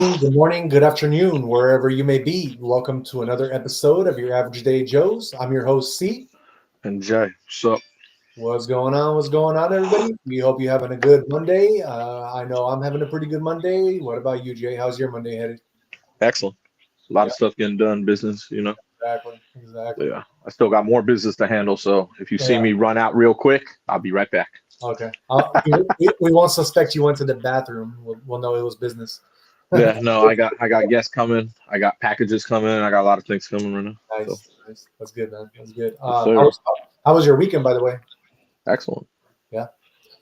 Good morning, good afternoon, wherever you may be. Welcome to another episode of your Average Day Joes. I'm your host, C. And Jay, so What's going on? What's going on, everybody? We hope you're having a good Monday. I know I'm having a pretty good Monday. What about you, Jay? How's your Monday headed? excellent. A lot Yeah, of stuff getting done, business. exactly. Yeah, I still got more business to handle. So if you see Yeah, me run out real quick, I'll be right back. okay. We won't suspect you went to the bathroom. We'll know it was business. Yeah, no, I got guests coming. I got packages coming. I got a lot of things coming right now. So Nice, nice. That's good, man. That's good. yes, sir. How was your weekend, by the way? Excellent. Yeah,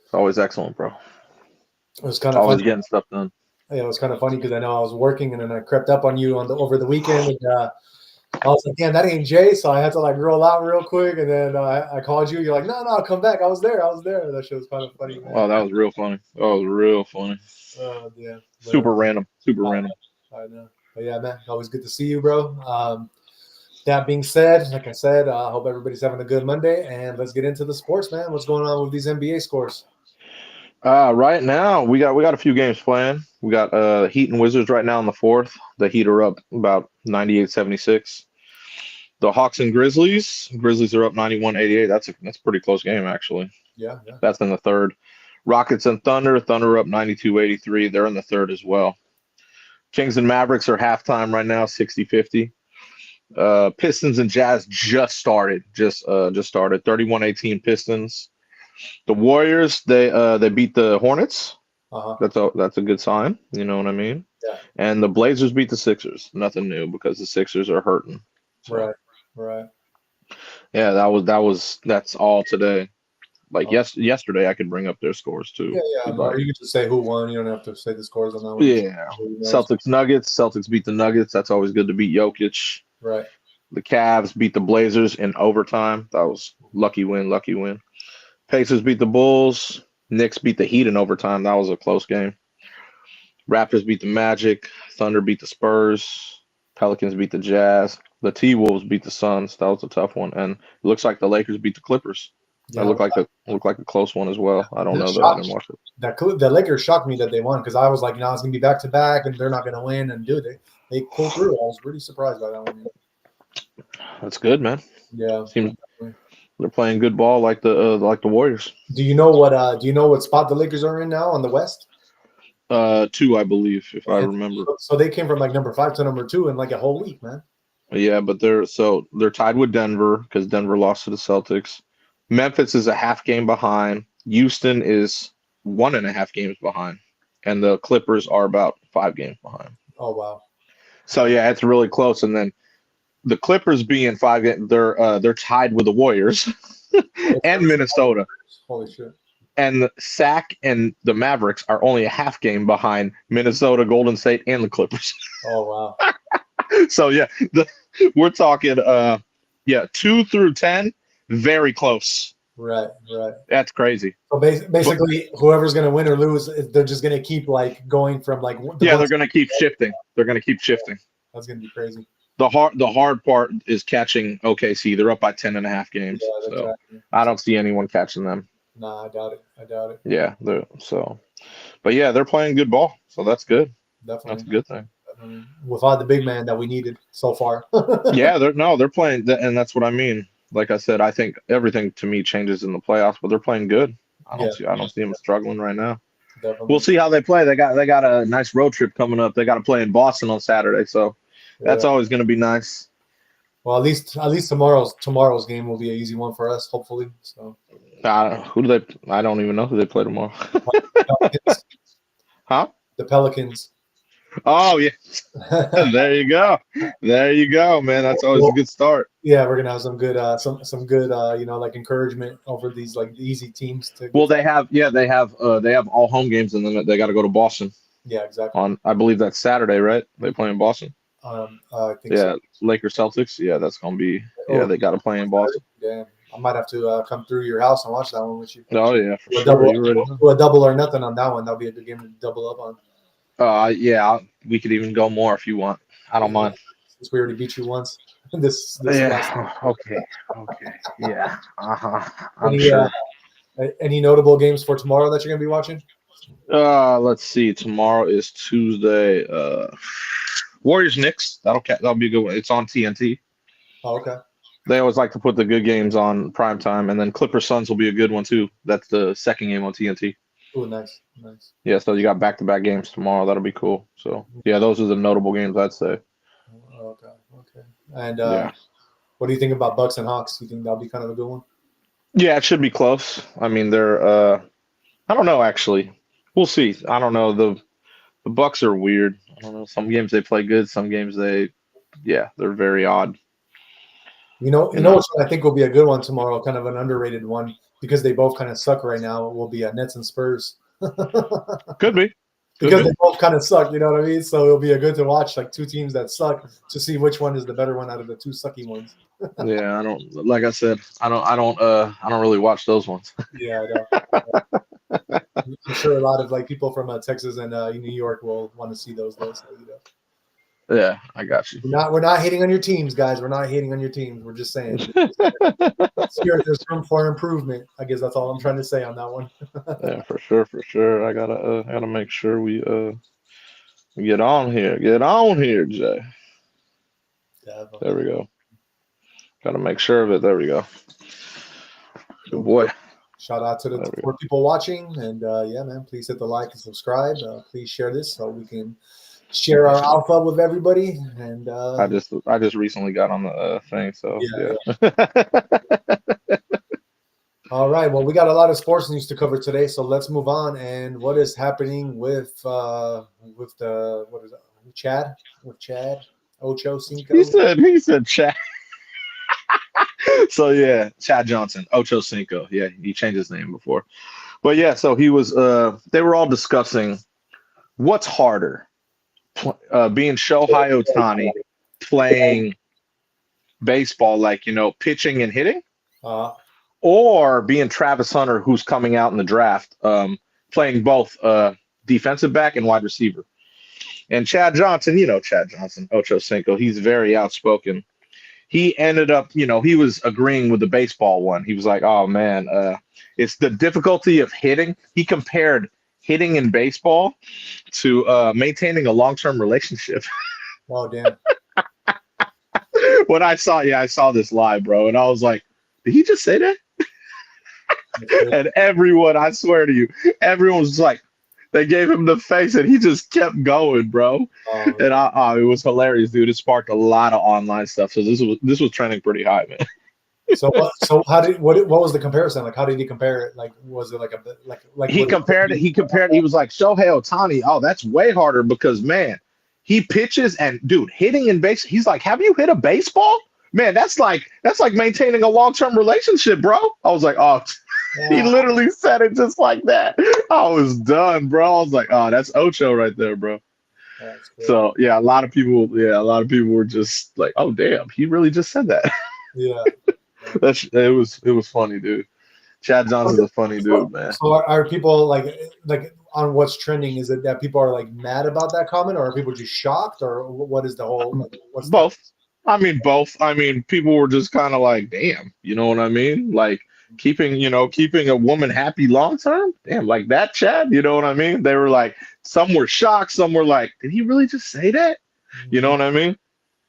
It's always excellent, bro. it was kind of Always funny. getting stuff done. Yeah, it was kind of funny because I know I was working and then I crept up on you on the over the weekend. And, I was like, "Damn, that ain't Jay." So I had to like roll out real quick, and then I called you. You're like, "No, no, I'll come back. I was there. I was there." That shit was kind of funny, man. Oh, that was real funny. Oh, it was real funny. Yeah, but Super random. Super I random. I know. But yeah, man, always good to see you, bro. That being said, like I said, I hope everybody's having a good Monday, and let's get into the sports, man. What's going on with these NBA scores? Right now we got a few games playing. We got Heat and Wizards right now in the fourth. The Heat are up about 98-76. The Hawks and Grizzlies. Grizzlies are up 91-88. That's a pretty close game actually. Yeah, yeah. That's in the third. Rockets and Thunder. Thunder are up 92-83. They're in the third as well. Kings and Mavericks are halftime right now, 60-50. Pistons and Jazz just started. Just started. 31-18 Pistons. The Warriors, they beat the Hornets. Uh-huh. That's a good sign. You know what I mean? Yeah. And the Blazers beat the Sixers. Nothing new because the Sixers are hurting. So Right. Right. yeah, that's all today. Like Okay. yesterday, I could bring up their scores Yeah, too, if yeah. you'd Or like. you can just say who won. You don't have to say the scores on that one. Just Yeah, who you know. Celtics Nuggets. Celtics beat the Nuggets. That's always good to beat Jokic. Right. The Cavs beat the Blazers in overtime. That was lucky win, lucky win. Pacers beat the Bulls. Knicks beat the Heat in overtime. That was a close game. Raptors beat the Magic. Thunder beat the Spurs. Pelicans beat the Jazz. The T Wolves beat the Suns. That was a tough one. And it looks like the Lakers beat the Clippers. That Yeah. looked like a close one as well. I don't That know though. I shocked didn't watch it. the Lakers shocked me that they won because I was like, no, it's gonna be back to back and they're not gonna win. And dude, they pulled through. I was really surprised by that one. That's good, man. Yeah. Seems they're playing good ball like the Warriors. Do you know what spot the Lakers are in now on the West? Two, I believe, if I And remember. so they came from like number 5 to number 2 in like a whole week, man. Yeah, but they're tied with Denver because Denver lost to the Celtics. Memphis is a half game behind. Houston is 1.5 games behind, and the Clippers are about 5 games behind. Oh wow. So yeah, it's really close. And then the Clippers being 5 games, they're tied with the Warriors and Minnesota. Holy shit. And the SAC and the Mavericks are only a half game behind Minnesota, Golden State, and the Clippers. Oh wow. So yeah, we're talking 2 through 10, very close. Right, right. That's crazy. So But basically, whoever's gonna win or lose, they're just gonna keep like going from like the yeah, one. they're gonna keep shifting. They're gonna keep shifting. That's gonna be crazy. The hard part is catching OKC. They're up by 10.5 games. Yeah, So exactly. I don't see anyone catching them. Nah, I doubt it. I doubt it. Yeah, but yeah, they're playing good ball. So that's good. That's Definitely. a good thing. Without the big man that we needed so far. Yeah, they're playing, and that's what I mean. Like I said, I think everything to me changes in the playoffs, but they're playing good. Yeah, I don't see them struggling right now. definitely. We'll see how they play. They got a nice road trip coming up. They got to play in Boston on Saturday, so that's Yeah. always going to be nice. Well, at least tomorrow's game will be an easy one for us, hopefully. So Who do they? I don't even know who they play tomorrow. Pelicans, Huh? the Pelicans. Oh yeah, there you go. There you go, man. That's always a good start. Yeah, we're gonna have some good some good like encouragement over these like easy teams to Well, get. they have all home games, and then they got to go to Boston Yeah, exactly. on. I believe that's Saturday, right? They play in Boston. I think Yeah, so. Lakers Celtics. Yeah, that's gonna be. Yeah, Oh, they got to play in Boston. damn. I might have to come through your house and watch that one with you. Oh yeah, for Do a sure. double, You already know. do a double or nothing on that one. That'll be a good game to double up on. Yeah, we could even go more if you want. I don't mind. Since we already beat you once. This last. Yeah. Okay. Okay. Yeah. Uh huh. I'm Any sure. any notable games for tomorrow that you're gonna be watching? Let's see. Tomorrow is Tuesday. Warriors Knicks. That'll be a good one. It's on TNT. Oh, okay. They always like to put the good games on prime time, and then Clippers Suns will be a good one too. That's the second game on TNT. Oh, nice, nice. Yeah, so you got back-to-back games tomorrow. That'll be cool. So yeah, those are the notable games I'd say. Okay, okay. And Yeah. what do you think about Bucks and Hawks? You think that'll be kind of a good one? Yeah, it should be close. I mean, they're I don't know actually. We'll see. I don't know. The Bucks are weird. I don't know. Some games they play good, some games they're very odd. You know what I think will be a good one tomorrow, kind of an underrated one, because they both kind of suck right now. It will be Nets and Spurs. Could be. Because they both kind of suck, you know what I mean? So it'll be a good to watch, like two teams that suck, to see which one is the better one out of the two sucky ones. Yeah, I don't. Like I said, I don't really watch those ones. Yeah, I know. I'm sure a lot of like people from Texas and New York will want to see those. So, you know. Yeah, I got you. We're not hating on your teams, guys. We're not hating on your teams. We're just saying there's room for improvement. I guess that's all I'm trying to say on that one. Yeah, for sure. I gotta make sure we get on here. Get on here, Jay. Definitely. There we go. Gotta make sure of it. There we go. Good boy. Shout out to the 4 people watching, and yeah, man, please hit the like and subscribe. Please share this so we can share our alpha with everybody. And I just recently got on the thing, so yeah. All right, well, we got a lot of sports news to cover today, so let's move on. And what is happening with Chad Ocho Cinco? He said Chad. So yeah, Chad Johnson, Ocho Cinco. Yeah, he changed his name before, but yeah. So he was. They were all discussing what's harder. Being Shohei Ohtani playing baseball, like, pitching and hitting, or being Travis Hunter, who's coming out in the draft, playing both defensive back and wide receiver. And Chad Johnson, Ocho Cinco, he's very outspoken. He ended up, he was agreeing with the baseball one. He was like, oh, man, it's the difficulty of hitting. He compared hitting in baseball to maintaining a long-term relationship. Oh, damn. When I saw this live, bro, and I was like, did he just say that? And everyone, I swear to you, everyone was like, they gave him the face and he just kept going, bro. And it was hilarious, dude. It sparked a lot of online stuff. So this was trending pretty high, man. So what was the comparison? Like, how did he compare it? Like, was it like he compared it? He was like, Shohei Ohtani, oh, that's way harder because, man, he pitches and, dude, hitting in base. He's like, have you hit a baseball? Man, that's like maintaining a long-term relationship, bro. I was like, oh, yeah. He literally said it just like that. I was done, bro. I was like, oh, that's Ocho right there, bro. So yeah, a lot of people were just like, oh, damn, he really just said that. Yeah. It was funny, dude. Chad Johnson's a funny dude, man. So are people like on what's trending? Is it that people are like mad about that comment, or are people just shocked, or what is the whole? What's both? I mean, both. I mean, people were just kind of like, damn, you know what I mean? Like keeping a woman happy long term. Damn, like that, Chad. You know what I mean? They were like, some were shocked, some were like, did he really just say that? You know what I mean?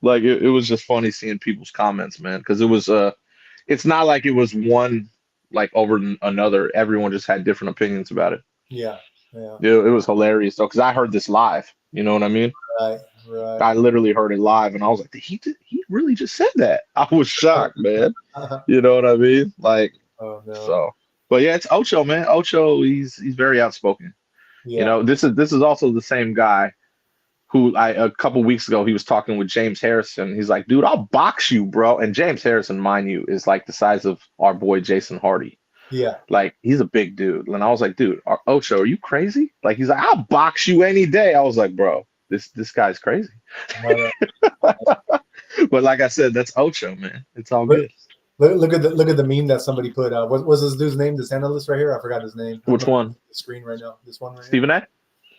Like it was just funny seeing people's comments, man, because it was it's not like it was one like over another. Everyone just had different opinions about it. Yeah. It was hilarious though, because I heard this live. You know what I mean? Right. I literally heard it live, and I was like, he really just said that? I was shocked, man. You know what I mean? Like, oh, no. So, but yeah, it's Ocho, man. Ocho, he's very outspoken. Yeah. This is also the same guy who a couple weeks ago, he was talking with James Harrison. He's like, dude, I'll box you, bro. And James Harrison, mind you, is like the size of our boy Jason Hardy. Yeah. Like, he's a big dude. And I was like, dude, Ocho, are you crazy? Like, he's like, I'll box you any day. I was like, bro, this guy's crazy. But like I said, that's Ocho, man. It's all good. Look at the meme that somebody put. What was this dude's name? This analyst right here? I forgot his name. Which one? The screen right now. This one right Stephen here. A?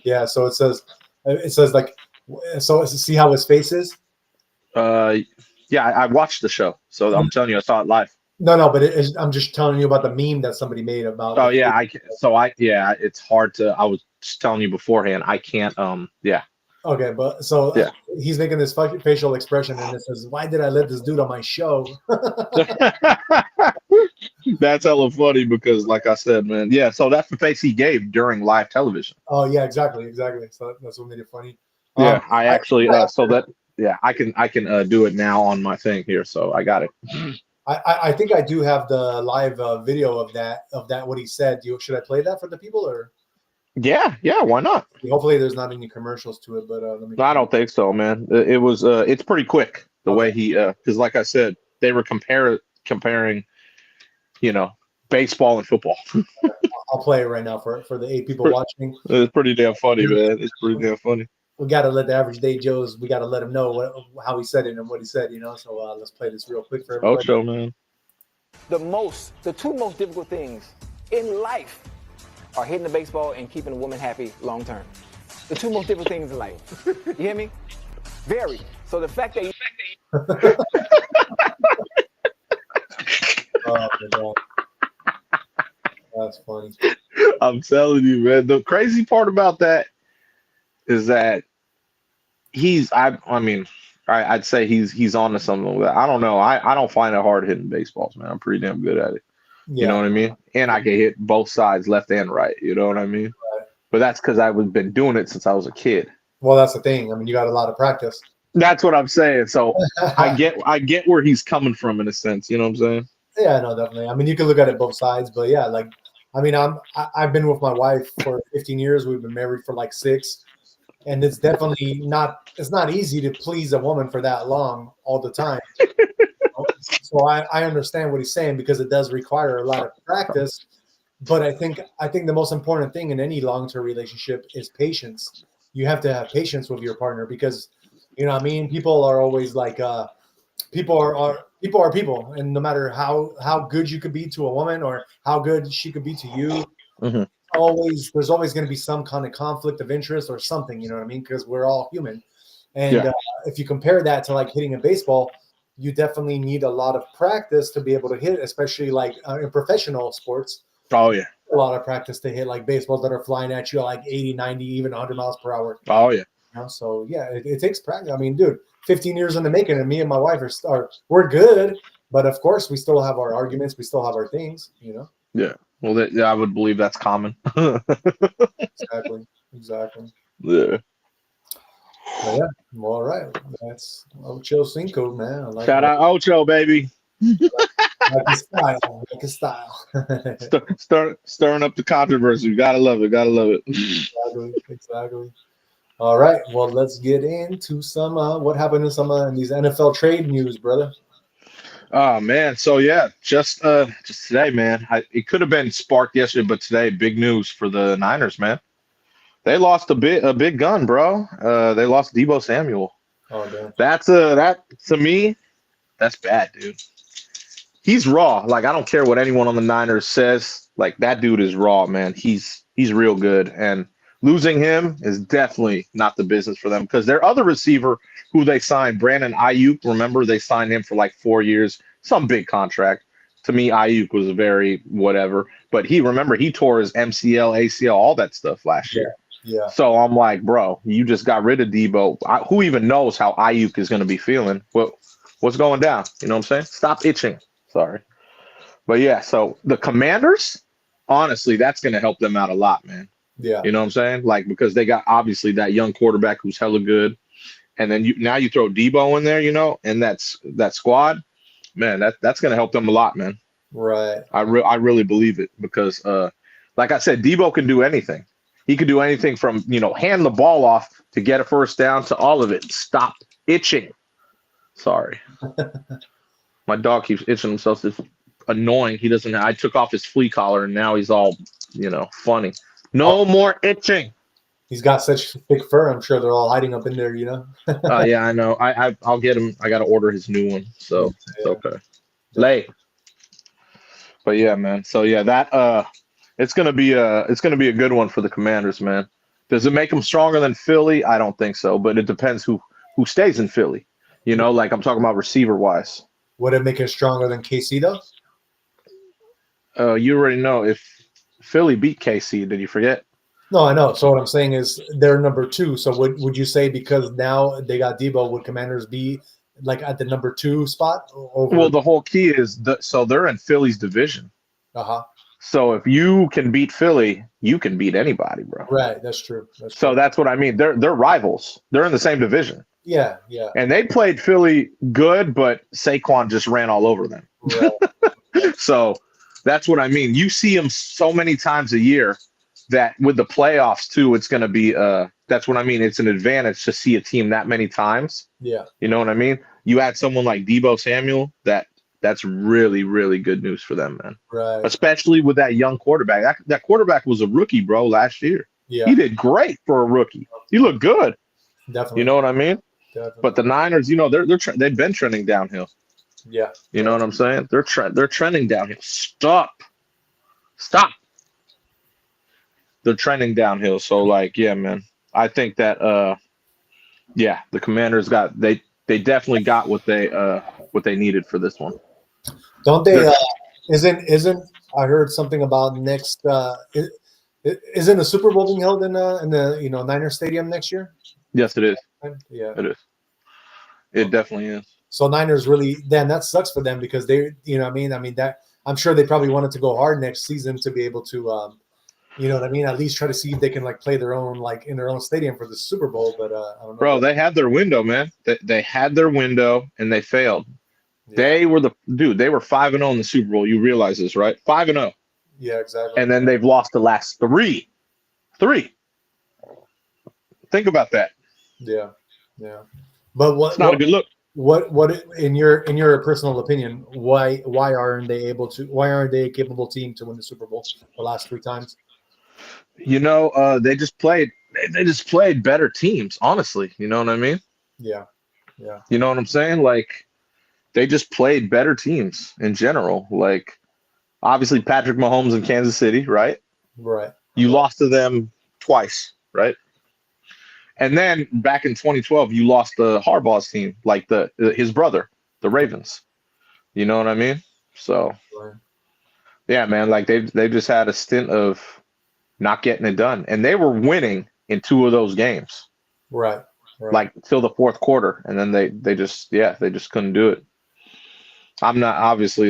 Yeah, so it says like, so see how his face is? Yeah, I watched the show, so I'm telling you, I saw it live. No, but I'm just telling you about the meme that somebody made about. Oh yeah, it's hard to. I was just telling you beforehand. I can't. Yeah. Okay, but so Yeah. he's making this fucking facial expression, and it says, "Why did I let this dude on my show?" That's hella funny because, like I said, man, yeah. So that's the face he gave during live television. Oh yeah, exactly. So that's what made it funny. Yeah, I actually. I can do it now on my thing here. So I got it. I think I do have the live video of that what he said. Should I play that for the people, or Yeah, why not? hopefully there's not any commercials to it, but let me. I don't think so, man. It was. It's pretty quick the way he. Because like I said, they were comparing, baseball and football. I'll play it right now for the 8 people watching. It's pretty damn funny, man. It's pretty damn funny. We got to let the average day Joes. We got to let him know how he said it and what he said. So let's play this real quick for everybody. Ocho, man. The two most difficult things in life are hitting the baseball and keeping a woman happy long term. The two most difficult things in life. You hear me? Very. So the fact that Oh my God. That's funny. I'm telling you, man. The crazy part about that is that I'd say he's on to something with that. I don't know. I don't find it hard hitting baseballs, man. I'm pretty damn good at it. Yeah. You know what I mean? And I can hit both sides, left and right. You know what I mean? Right. But that's because I've been doing it since I was a kid. Well, that's the thing. I mean, you got a lot of practice. That's what I'm saying. So I get where he's coming from in a sense. You know what I'm saying? Yeah, no, definitely. I mean, you can look at it both sides, but yeah, like, I mean, I've been with my wife for 15 years. We've been married for like 6, and it's definitely not. It's not easy to please a woman for that long all the time. So I understand what he's saying because it does require a lot of practice. But I think the most important thing in any long-term relationship is patience. You have to have patience with your partner because, what I mean, people are always like, people are people, and no matter how good you could be to a woman or how good she could be to you, Mhm. there's always going to be some kind of conflict of interest or something. You know what I mean? Because we're all human. And if you compare that to like hitting a baseball, you definitely need a lot of practice to be able to hit, especially like in professional sports. Oh yeah. A lot of practice to hit like baseballs that are flying at you at like 80, 90, even 100 miles per hour. Oh yeah. So yeah, it takes practice. I mean, dude, 15 years in the making, and me and my wife we're good, but of course we still have our arguments, we still have our things, Yeah. Well, I would believe that's common. Exactly. Yeah. But yeah. Well, all right. That's Ocho Cinco, man. I like Shout out Ocho, baby. like his style. Like his style. Stirring up the controversy. Gotta love it. Exactly. All right. Well, let's get into some what happened in some in these NFL trade news, brother. Oh man. So yeah, just today, man. It could have been sparked yesterday, but today, big news for the Niners, man. They lost a big gun, bro. They lost Deebo Samuel. Oh, damn. That to me, that's bad, dude. He's raw. Like, I don't care what anyone on the Niners says. Like, that dude is raw, man. He's real good. And losing him is definitely not the business for them because their other receiver who they signed, Brandon Ayuk, remember they signed him for like 4 years, some big contract. To me, Ayuk was a very whatever. But he tore his MCL, ACL, all that stuff last year. Yeah. So I'm like, bro, you just got rid of Deebo. Who even knows how Ayuk is going to be feeling? What's going down? You know what I'm saying? Stop itching. Sorry. But yeah, so the Commanders, honestly, that's going to help them out a lot, man. Yeah. You know what I'm saying? Like, because they got obviously that young quarterback who's hella good. And then now you throw Deebo in there, and that squad, man, that's going to help them a lot, man. Right. I really believe it because, like I said, Deebo can do anything. He could do anything from, hand the ball off to get a first down to all of it. Stop itching. Sorry. My dog keeps itching himself. It's annoying. I took off his flea collar and now he's all, funny. No more itching. He's got such thick fur. I'm sure they're all hiding up in there, Yeah, I know. I'll get him. I got to order his new one. So it's okay. Lay. But yeah, man. So yeah, that, it's gonna be a good one for the Commanders, man. Does it make them stronger than Philly? I don't think so, but it depends who stays in Philly. Like I'm talking about receiver wise. Would it make it stronger than KC though? You already know if Philly beat KC. Did you forget? No, I know. So what I'm saying is they're number 2. So would you say because now they got Debo, would Commanders be like at the number 2 spot over? Well, the whole key is so they're in Philly's division. Uh-huh. So if you can beat Philly, you can beat anybody, bro. Right. That's true. So that's what I mean. They're rivals. They're in the same division. Yeah. Yeah. And they played Philly good, but Saquon just ran all over them. Right. So that's what I mean. You see them so many times a year that with the playoffs too, it's going to be that's what I mean. It's an advantage to see a team that many times. Yeah. You know what I mean? You add someone like Debo Samuel, that's really, really good news for them, man. Right. Especially with that young quarterback. That quarterback was a rookie, bro, last year. Yeah. He did great for a rookie. He looked good. Definitely. You know what I mean? Definitely. But the Niners, they've been trending downhill. Yeah. You know what I'm saying? They're trending downhill. Stop. They're trending downhill. So like, yeah, man. I think that the Commanders they definitely got what they needed for this one. Don't they isn't I heard something about next isn't the Super Bowl being held in the Niner Stadium next year? Yes, it is. Yeah. It is. It definitely is. So Niners really that sucks for them because they I mean that I'm sure they probably wanted to go hard next season to be able to at least try to see if they can like play their own like in their own stadium for the Super Bowl, but I don't know. Bro, they had their window, man. They had their window and they failed. Yeah. They were 5-0 in the Super Bowl. You realize this, right? 5-0. Yeah, exactly. And then they've lost the last 3. Think about that. Yeah. Yeah. But it's not a good look. What in your personal opinion, why aren't they a capable team to win the Super Bowl the last 3 times? They just played better teams, honestly. You know what I mean? Yeah. Yeah. You know what I'm saying? Like they just played better teams in general. Like obviously Patrick Mahomes in Kansas City, right? Right. You lost to them twice, right? And then back in 2012, you lost the Harbaugh's team, like his brother, the Ravens. You know what I mean? So, yeah, man, like they just had a stint of not getting it done, and they were winning in 2 of those games, right? Like till the 4th quarter, and then they just couldn't do it. I'm not obviously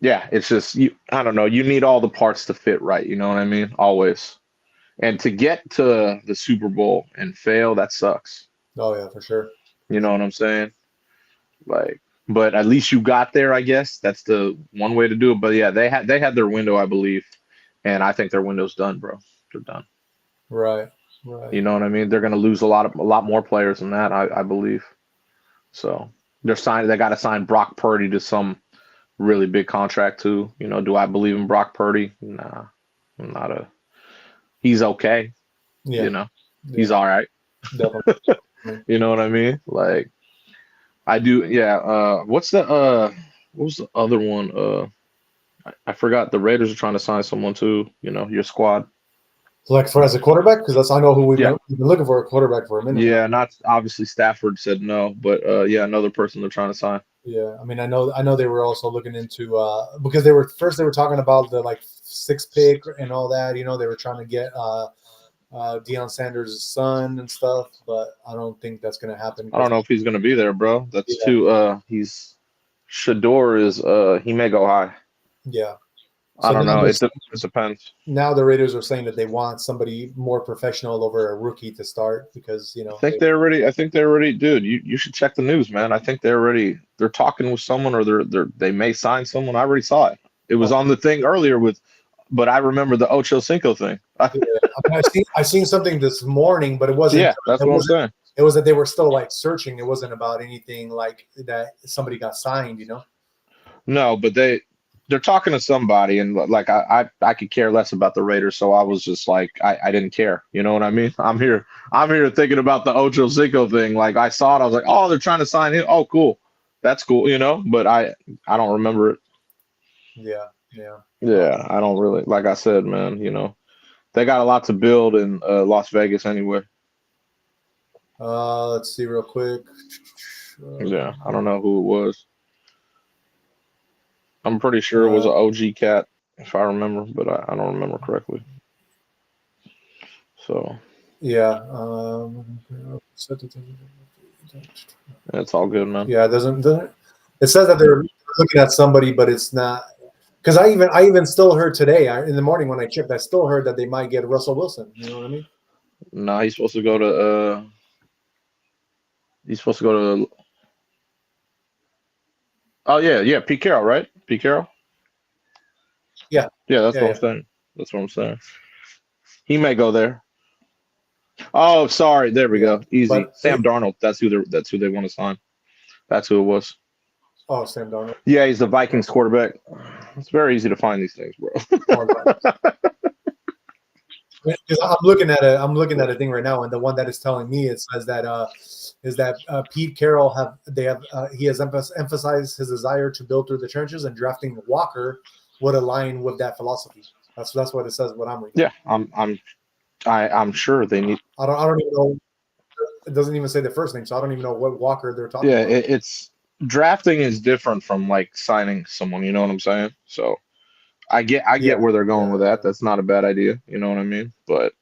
it's just I don't know. You need all the parts to fit right. You know what I mean? Always. And to get to the Super Bowl and fail, that sucks. Oh yeah, for sure. You know what I'm saying? Like, but at least you got there, I guess. That's the one way to do it. But yeah, they had their window, I believe, and I think their window's done, bro. They're done. Right. Right. You know what I mean? They're gonna lose a lot more players than that, I believe. So they got to sign Brock Purdy to some really big contract too. Do I believe in Brock Purdy? Nah, I'm not a. He's okay. Yeah. He's all right. Definitely. You know what I mean? Like I do. Yeah. What was the other one? I forgot. The Raiders are trying to sign someone too. Your squad. Like as a quarterback, because I know who we've been looking for a quarterback for a minute. Yeah, not obviously Stafford said no, but another person they're trying to sign. Yeah, I mean, I know they were also looking into because they were talking about the 6th pick and all that. They were trying to get Deion Sanders' son and stuff, but I don't think that's going to happen. I don't know if he's going to be there, bro. That's too. Shador is he may go high. Yeah. So I don't know. It depends. Now the Raiders are saying that they want somebody more professional over a rookie to start because I think they're ready, dude. You should check the news, man. I think they're ready. They're talking with someone, or they may sign someone. I already saw it. It was on the thing earlier but I remember the Ocho Cinco thing. I seen something this morning, but it wasn't. Yeah, that's what I'm saying. It was that they were still searching. It wasn't about anything like that. Somebody got signed, No, but they're talking to somebody, and I could care less about the Raiders, so I was just I didn't care. You know what I mean? I'm here thinking about the Ocho Cinco thing. Like I saw it, I was like, oh, they're trying to sign him. Oh, cool, that's cool. But I don't remember it. Yeah. I don't really, like I said, man. They got a lot to build in Las Vegas anyway. Let's see real quick. I don't know who it was. I'm pretty sure it was an OG cat, if I remember, but I don't remember correctly. So yeah. it's all good, man. Yeah, it doesn't. It says that they're looking at somebody, but it's not. Because I even still heard today in the morning when I checked, I still heard that they might get Russell Wilson. You know what I mean? No, he's supposed to go to. He's supposed to go to. Oh yeah, Pete Carroll, right? Pete Carroll. Yeah. Yeah, that's what I'm saying. That's what I'm saying. He may go there. Oh, sorry. There we go. Easy. But Sam Darnold. That's who they want to sign. That's who it was. Oh, Sam Darnold. Yeah, he's the Vikings quarterback. It's very easy to find these things, bro. I'm looking at a thing right now, and the one that is telling me, it says that Pete Carroll he has emphasized his desire to build through the trenches, and drafting Walker would align with that philosophy. That's what it says. What I'm reading. Yeah, I'm sure they need. I don't even know. It doesn't even say the first name, so I don't even know what Walker they're talking about. Yeah, it's drafting is different from like signing someone. You know what I'm saying? So I get where they're going with that. That's not a bad idea. You know what I mean? But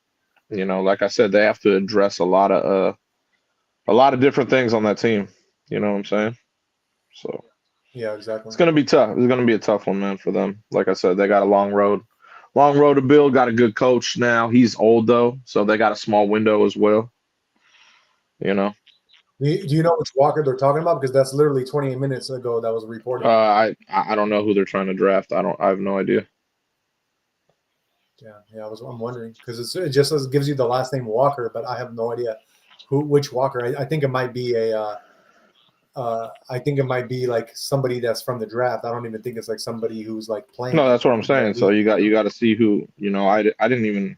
like I said, they have to address a lot of different things on that team. You know what I'm saying? So yeah, exactly. It's gonna be tough. It's gonna be a tough one, man, for them. Like I said, they got a long road to build. Got a good coach now. He's old though, so they got a small window as well. Do you know which Walker they're talking about? Because that's literally 28 minutes ago that was reported. I don't know who they're trying to draft. I have no idea. Yeah, I'm wondering because it just gives you the last name Walker, but I have no idea which Walker. I think it might be like somebody that's from the draft. I don't even think it's like somebody who's like playing. No, that's what I'm saying. So you got to see who. I didn't even.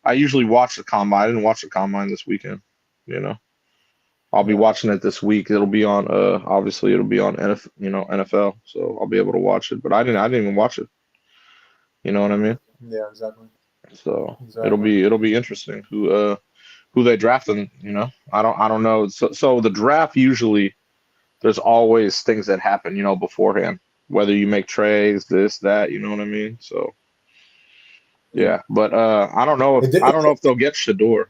I usually watch the combine. I didn't watch the combine this weekend. I'll be watching it this week. It'll be on. Obviously, it'll be on NFL. So I'll be able to watch it. But I didn't even watch it. You know what I mean? Yeah, exactly. So it'll be interesting who they draft and I don't know. So the draft usually there's always things that happen beforehand, whether you make trades, this, that, you know what I mean? So yeah, but I don't know if they'll get Shador.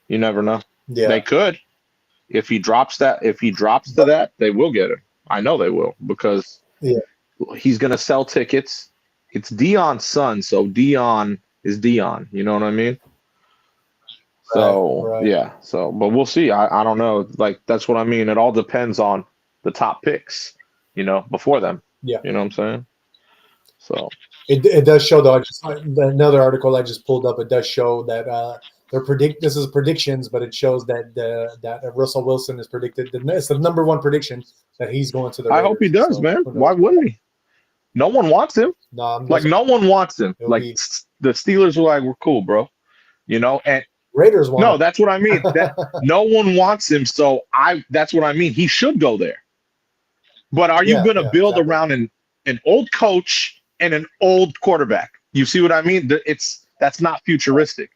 You never know. Yeah, they could. If he drops to that, they will get him. I know they will because he's gonna sell tickets. It's Dion's son, so Dion is Dion. You know what I mean? So right. Yeah. So, but we'll see. I don't know. Like that's what I mean. It all depends on the top picks. Before them. Yeah. You know what I'm saying? So it does show though. Another article I just pulled up. It does show that this is predictions, but it shows that Russell Wilson is predicted. It's the number one prediction that he's going to the Raiders. I hope he does, man. Why wouldn't he? No one wants him. No, no one wants him. Like the Steelers were like, we're cool, bro. And Raiders want him. That's what I mean. No one wants him, so that's what I mean. He should go there. But are you going to build around an old coach and an old quarterback? You see what I mean? That's not futuristic.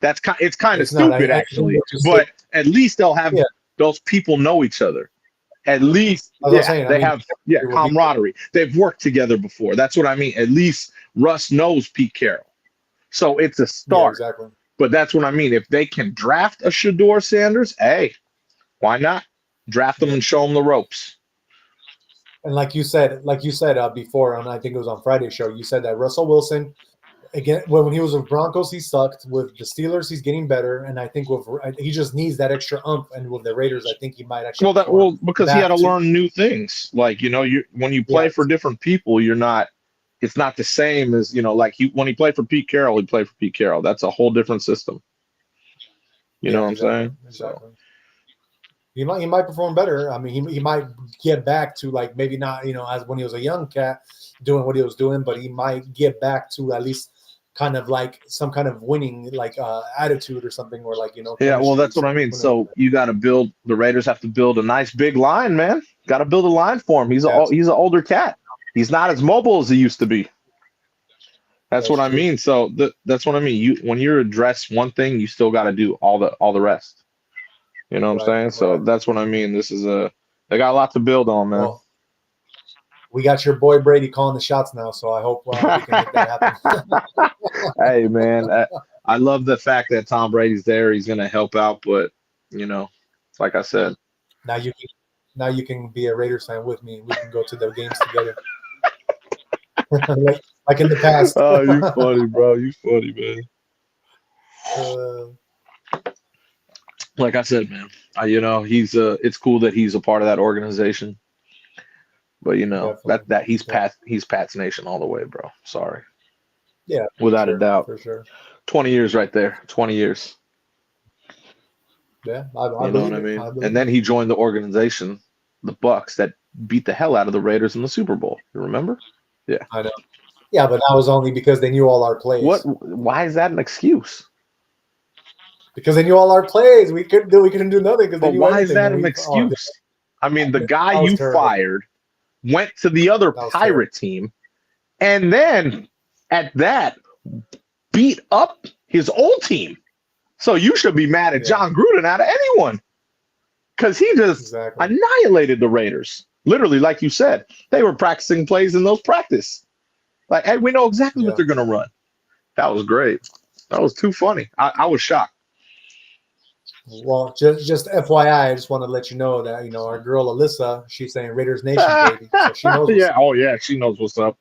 It's kind of stupid, actually. But at least they'll have those people know each other. At least they have camaraderie. They've worked together before. That's what I mean. At least Russ knows Pete Carroll. So it's a start. Yeah, exactly. But that's what I mean. If they can draft a Shador Sanders, hey, why not? Draft them and show them the ropes. And like you said before, and I think it was on Friday's show, you said that Russell Wilson, again, when he was with Broncos, he sucked. With the Steelers, he's getting better, and I think he just needs that extra umph. And with the Raiders, I think he might actually. Because he had to learn new things. Like when you play for different people, it's not the same as when he played for Pete Carroll, he played for Pete Carroll. That's a whole different system. You know what I'm saying? Exactly. So. He might perform better. I mean, he might get back to like maybe not as when he was a young cat doing what he was doing, but he might get back to at least kind of like some kind of winning like attitude or something, or like Yeah, well, that's what I mean. So you got to build. The Raiders have to build a nice big line, man. Got to build a line for him. He's an older cat. He's not as mobile as he used to be. That's what I mean. So that's what I mean. When you address one thing, you still got to do all the rest. You know what I'm saying? So that's what I mean. They got a lot to build on, man. we got your boy Brady calling the shots now, so I hope we can make that happen. Hey, man, I love the fact that Tom Brady's there. He's going to help out, but like I said, now you can be a Raiders fan with me. We can go to the games together, like in the past. Oh, you funny, bro. You funny, man. Like I said, man, he's it's cool that he's a part of that organization, but he's Pat's Nation all the way, bro. Sorry. Yeah, without a doubt, for sure. 20 years right there. 20 years. Yeah, I know what I mean. And then he joined the organization, the Bucks, that beat the hell out of the Raiders in the Super Bowl. You remember? Yeah, I know. Yeah, but that was only because they knew all our plays. Why is that an excuse? Because they knew all our plays. We couldn't do nothing. But why is that an excuse? I mean, the guy you fired went to the other Pirate team, and then at that beat up his old team. So you should be mad at John Gruden out of anyone, because he just annihilated the Raiders. Literally, like you said, they were practicing plays in those practice. Like, hey, we know exactly what they're going to run. That was great. That was too funny. I was shocked. Well, just FYI, I just want to let you know that our girl Alyssa, she's saying Raiders Nation, baby. So she knows. She knows what's up.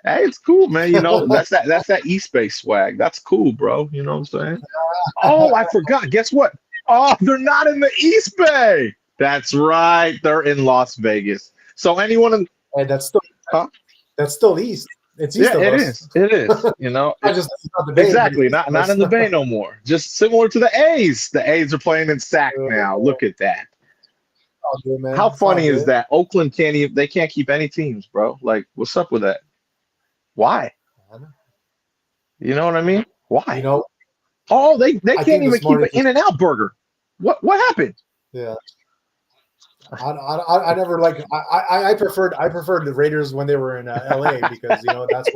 Hey, it's cool, man. That's that East Bay swag. That's cool, bro. You know what I'm saying? Oh, I forgot. Guess what? Oh, they're not in the East Bay. That's right. They're in Las Vegas. So anyone in that's still East. It's east of us. It is. Exactly. Not in the Bay no more. Just similar to the A's. The A's are playing in Sac now. Look at that. Good, man. How funny is that? Oakland can't keep any teams, bro. Like, what's up with that? Why? You know what I mean? Why? Oh, they can't even keep an In-N-Out burger. What happened? Yeah. I never I preferred the Raiders when they were in LA, because that's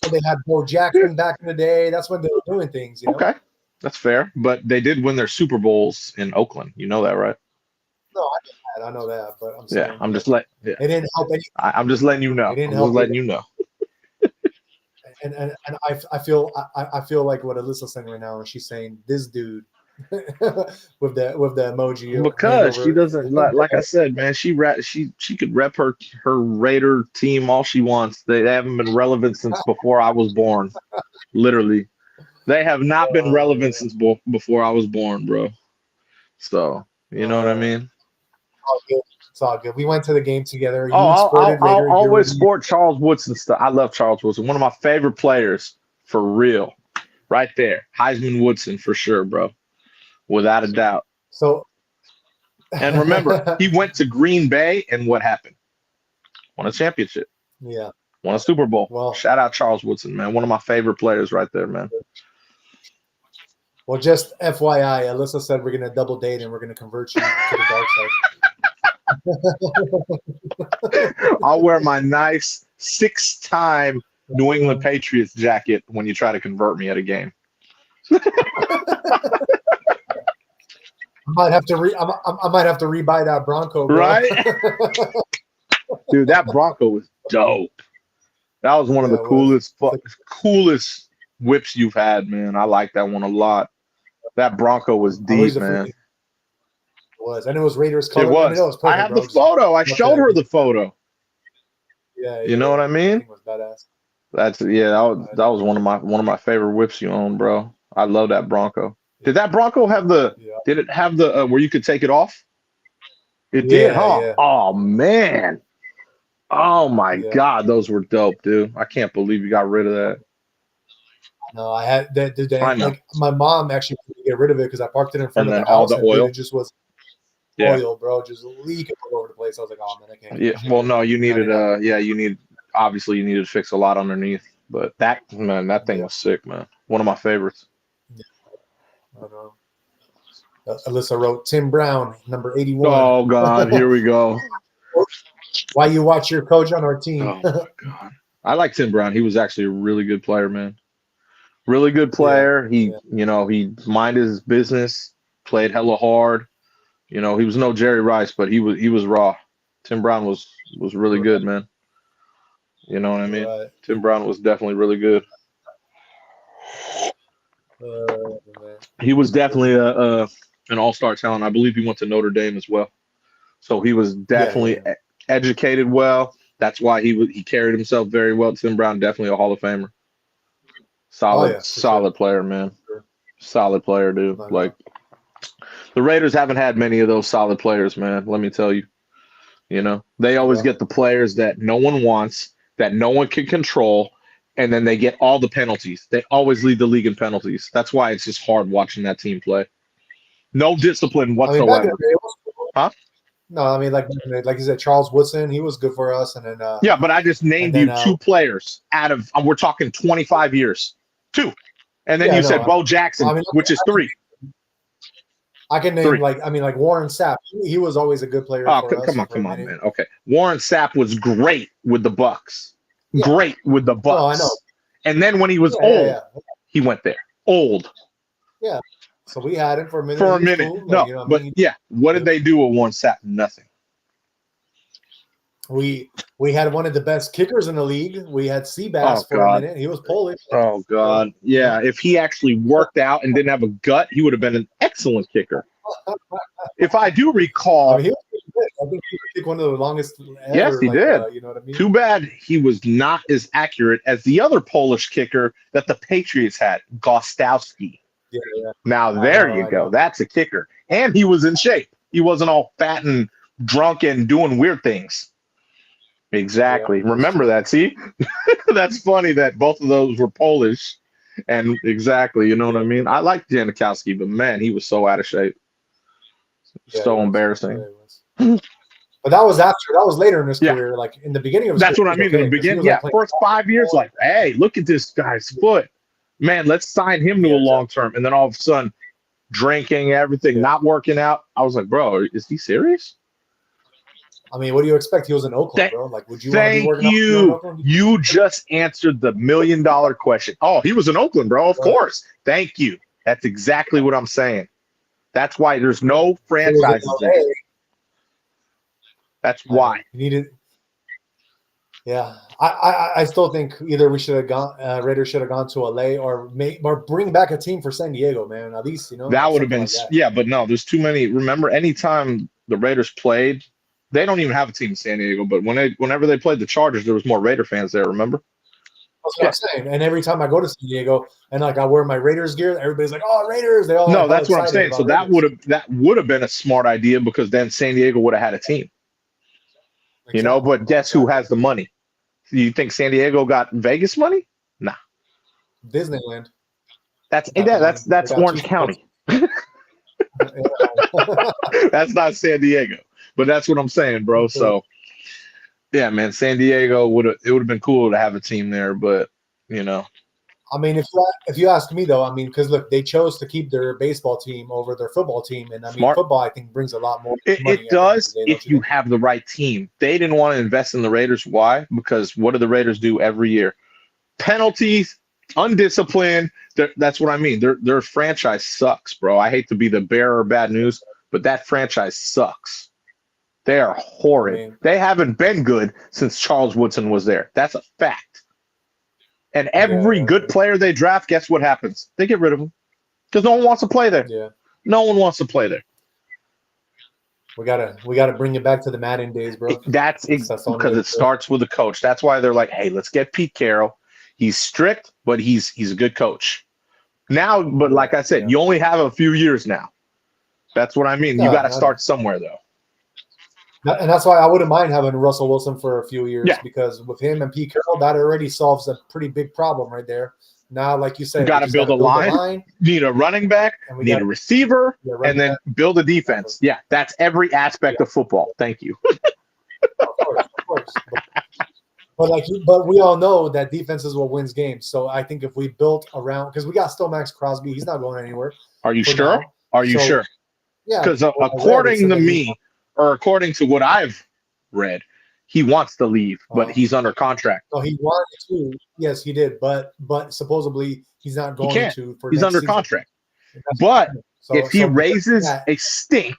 when they had Bo Jackson back in the day. That's when they were doing things. Okay, that's fair. But they did win their Super Bowls in Oakland. You know that, right? No, I know that, but I'm saying, I'm just letting. Yeah. It didn't help any. I'm just letting you know. You know. And I feel like what Alyssa's saying right now, and she's saying this dude. with the emoji, because she doesn't like I said, man. She could rep her Raider team all she wants. They haven't been relevant since before I was born. Literally, they have not been relevant since before I was born, bro. So you know what I mean. It's all good. We went to the game together. I'll always sport Charles Woodson stuff. I love Charles Woodson. One of my favorite players, for real. Right there, Heisman Woodson for sure, bro. Without a doubt. So, and remember, he went to Green Bay, and what happened? Won a championship. Yeah. Won a Super Bowl. Well, shout out Charles Woodson, man. One of my favorite players right there, man. Well, just FYI, Alyssa said we're going to double date and we're going to convert you to the dark side. I'll wear my nice 6-time New England Patriots jacket when you try to convert me at a game. I might have to rebuy that Bronco, bro. Right? Dude, that Bronco was dope. That was one of the coolest whips you've had, man. I like that one a lot. That Bronco was deep, man. It was, and it was Raiders color. It was. Perfect, I have the photo. I showed her the photo. Yeah. You know what I mean? It was badass. That was one of my favorite whips you own, bro. I love that Bronco. Did that Bronco have the? Yeah. Did it have the where you could take it off? It did, huh? Yeah. Oh man! Oh my God, those were dope, dude. I can't believe you got rid of that. No, I had that. Like, my mom actually couldn't get rid of it because I parked it in front of the house. All the oil. It just was oil, bro, just leaking all over the place. I was like, oh man, I can't. Yeah. Well, no, you needed obviously you needed to fix a lot underneath, but that thing was sick, man. One of my favorites. Yeah. I know. Alyssa wrote Tim Brown, number 81. Oh God, here we go. Why you watch your coach on our team? Oh my God, I like Tim Brown. He was actually a really good player, man. Really good player. He minded his business, played hella hard. He was no Jerry Rice, but he was raw. Tim Brown was was really good, man. You know what I mean? Right. Tim Brown was definitely really good. Man. He was definitely an all-star talent. I believe he went to Notre Dame as well. So he was definitely educated well. That's why he carried himself very well. Tim Brown, definitely a Hall of Famer. Solid player, man. Sure. Solid player, dude. Like, the Raiders haven't had many of those solid players, man. Let me tell you. You know, they always get the players that no one wants, that no one can control, and then they get all the penalties. They always lead the league in penalties. That's why it's just hard watching that team play. No discipline whatsoever. Huh? No, I mean, like you said, Charles Woodson, he was good for us, and then yeah, but I just named you two players out of we're talking 25 years, two, and then you said Bo Jackson, which is three. I can name like Warren Sapp. He was always a good player. For us come on, man. Okay, Warren Sapp was great with the Bucks. Yeah. Great with the Bucks. Oh, I know. And then when he was old, he went there. Old. Yeah. So we had him for a minute. Cool. No, you know what I mean? What did they do with Warren Sapp? Nothing. We had one of the best kickers in the league. We had Seabass for a minute. He was Polish. Oh God. Yeah. If he actually worked out and didn't have a gut, he would have been an excellent kicker. If I do recall, I think he could kick one of the longest ever. Yes, he did. You know what I mean? Too bad he was not as accurate as the other Polish kicker that the Patriots had, Gostowski. Yeah. Now there you go. That's a kicker. And he was in shape. He wasn't all fat and drunk and doing weird things. Exactly. Yeah. Remember that. See? That's funny that both of those were Polish. And exactly, you know what I mean? I like Janikowski, but man, he was so out of shape. So embarrassing. But that was later in his career. Like in the beginning of his career. That's what I mean. Okay, in the beginning, first 5 years, like, hey, look at this guy's foot. Man, let's sign him to a long term. And then all of a sudden, drinking, everything, not working out. I was like, bro, is he serious? I mean, what do you expect? He was in Oakland, bro. Like, would you want to be working in Oakland? You just answered the $1 million question. Oh, he was in Oakland, bro. Of course. Thank you. That's exactly what I'm saying. That's why there's no franchises there. That's why. You needed. Yeah, I still think either we should have gone. Raiders should have gone to LA or bring back a team for San Diego, man. At least that would have been but no, there's too many. Remember, anytime the Raiders played, they don't even have a team in San Diego. But whenever they played the Chargers, there was more Raider fans there. Remember? That's what I'm saying. And every time I go to San Diego and like I wear my Raiders gear, everybody's like, "Oh, Raiders!" They all that's what I'm saying. So that would have been a smart idea because then San Diego would have had a team. Exactly. You know, but guess who has the money? You think San Diego got Vegas money? Nah. Disneyland. That's Orange County. That's not San Diego. But that's what I'm saying, bro. Okay. So yeah, man, San Diego would have been cool to have a team there, but you know. I mean, if you ask me though, I mean, because look, they chose to keep their baseball team over their football team, and I mean, football I think brings a lot more. Money it does if you have the right team. They didn't want to invest in the Raiders. Why? Because what do the Raiders do every year? Penalties, undisciplined. That's what I mean. Their franchise sucks, bro. I hate to be the bearer of bad news, but that franchise sucks. They are horrid. I mean, they haven't been good since Charles Woodson was there. That's a fact. And every good player they draft, guess what happens? They get rid of them because no one wants to play there. Yeah, no one wants to play there. We gotta bring it back to the Madden days, bro. That's because it starts with the coach. That's why they're like, hey, let's get Pete Carroll. He's strict, but he's a good coach. Now, but like I said, you only have a few years now. That's what I mean. You got to start somewhere, though. And that's why I wouldn't mind having Russell Wilson for a few years because with him and Pete Carroll, that already solves a pretty big problem right there. Now, like you said, you got to build a line. Need a running back, need a receiver, and then build a defense. Yeah, that's every aspect of football. Thank you. Of course. But we all know that defense is what wins games. So I think if we built around, because we got still Max Crosby, he's not going anywhere. Are you sure? Are you sure? Yeah. Because according to me, or according to what I've read, he wants to leave, but he's under contract. No, he wanted to. Yes, he did. But supposedly he's not going to. He's under contract. But if he raises a stink,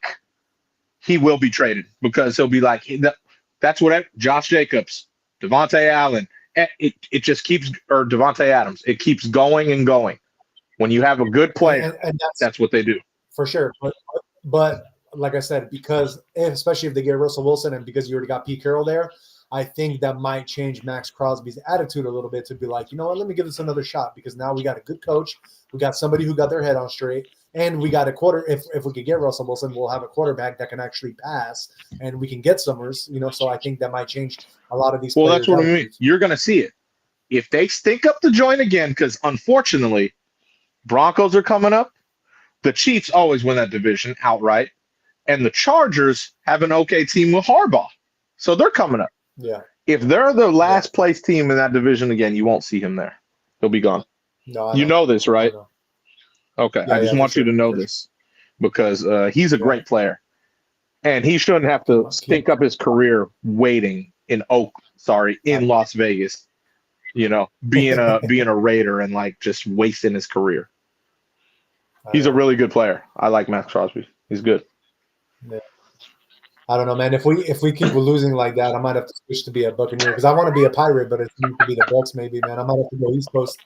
he will be traded because he'll be like, That's what Josh Jacobs, Devontae Allen. It just keeps, or Devontae Adams. It keeps going and going. When you have a good player, and that's what they do. For sure. But like I said, because especially if they get Russell Wilson and because you already got Pete Carroll there, I think that might change Max Crosby's attitude a little bit to be like, you know what, let me give this another shot because now we got a good coach. We got somebody who got their head on straight. And we got a quarter. If we could get Russell Wilson, we'll have a quarterback that can actually pass and we can get Summers, so I think that might change a lot of these Well, players' that's what I mean. attitudes. You're going to see it. If they stink up the joint again, because unfortunately, Broncos are coming up. The Chiefs always win that division outright. And the Chargers have an okay team with Harbaugh. So they're coming up. Yeah. If they're the last place team in that division again, you won't see him there. He'll be gone. No, you know this, right? Okay. Yeah, I just want you to know this because he's a great player. And he shouldn't have to stink up his career waiting in Las Vegas, being a Raider and like just wasting his career. He's a really good player. I like Max Crosby. He's good. Yeah. I don't know, man. If we keep losing like that, I might have to switch to be a Buccaneer because I want to be a Pirate, but it needs to be the Bucks, maybe, man. I might have to go East Coast.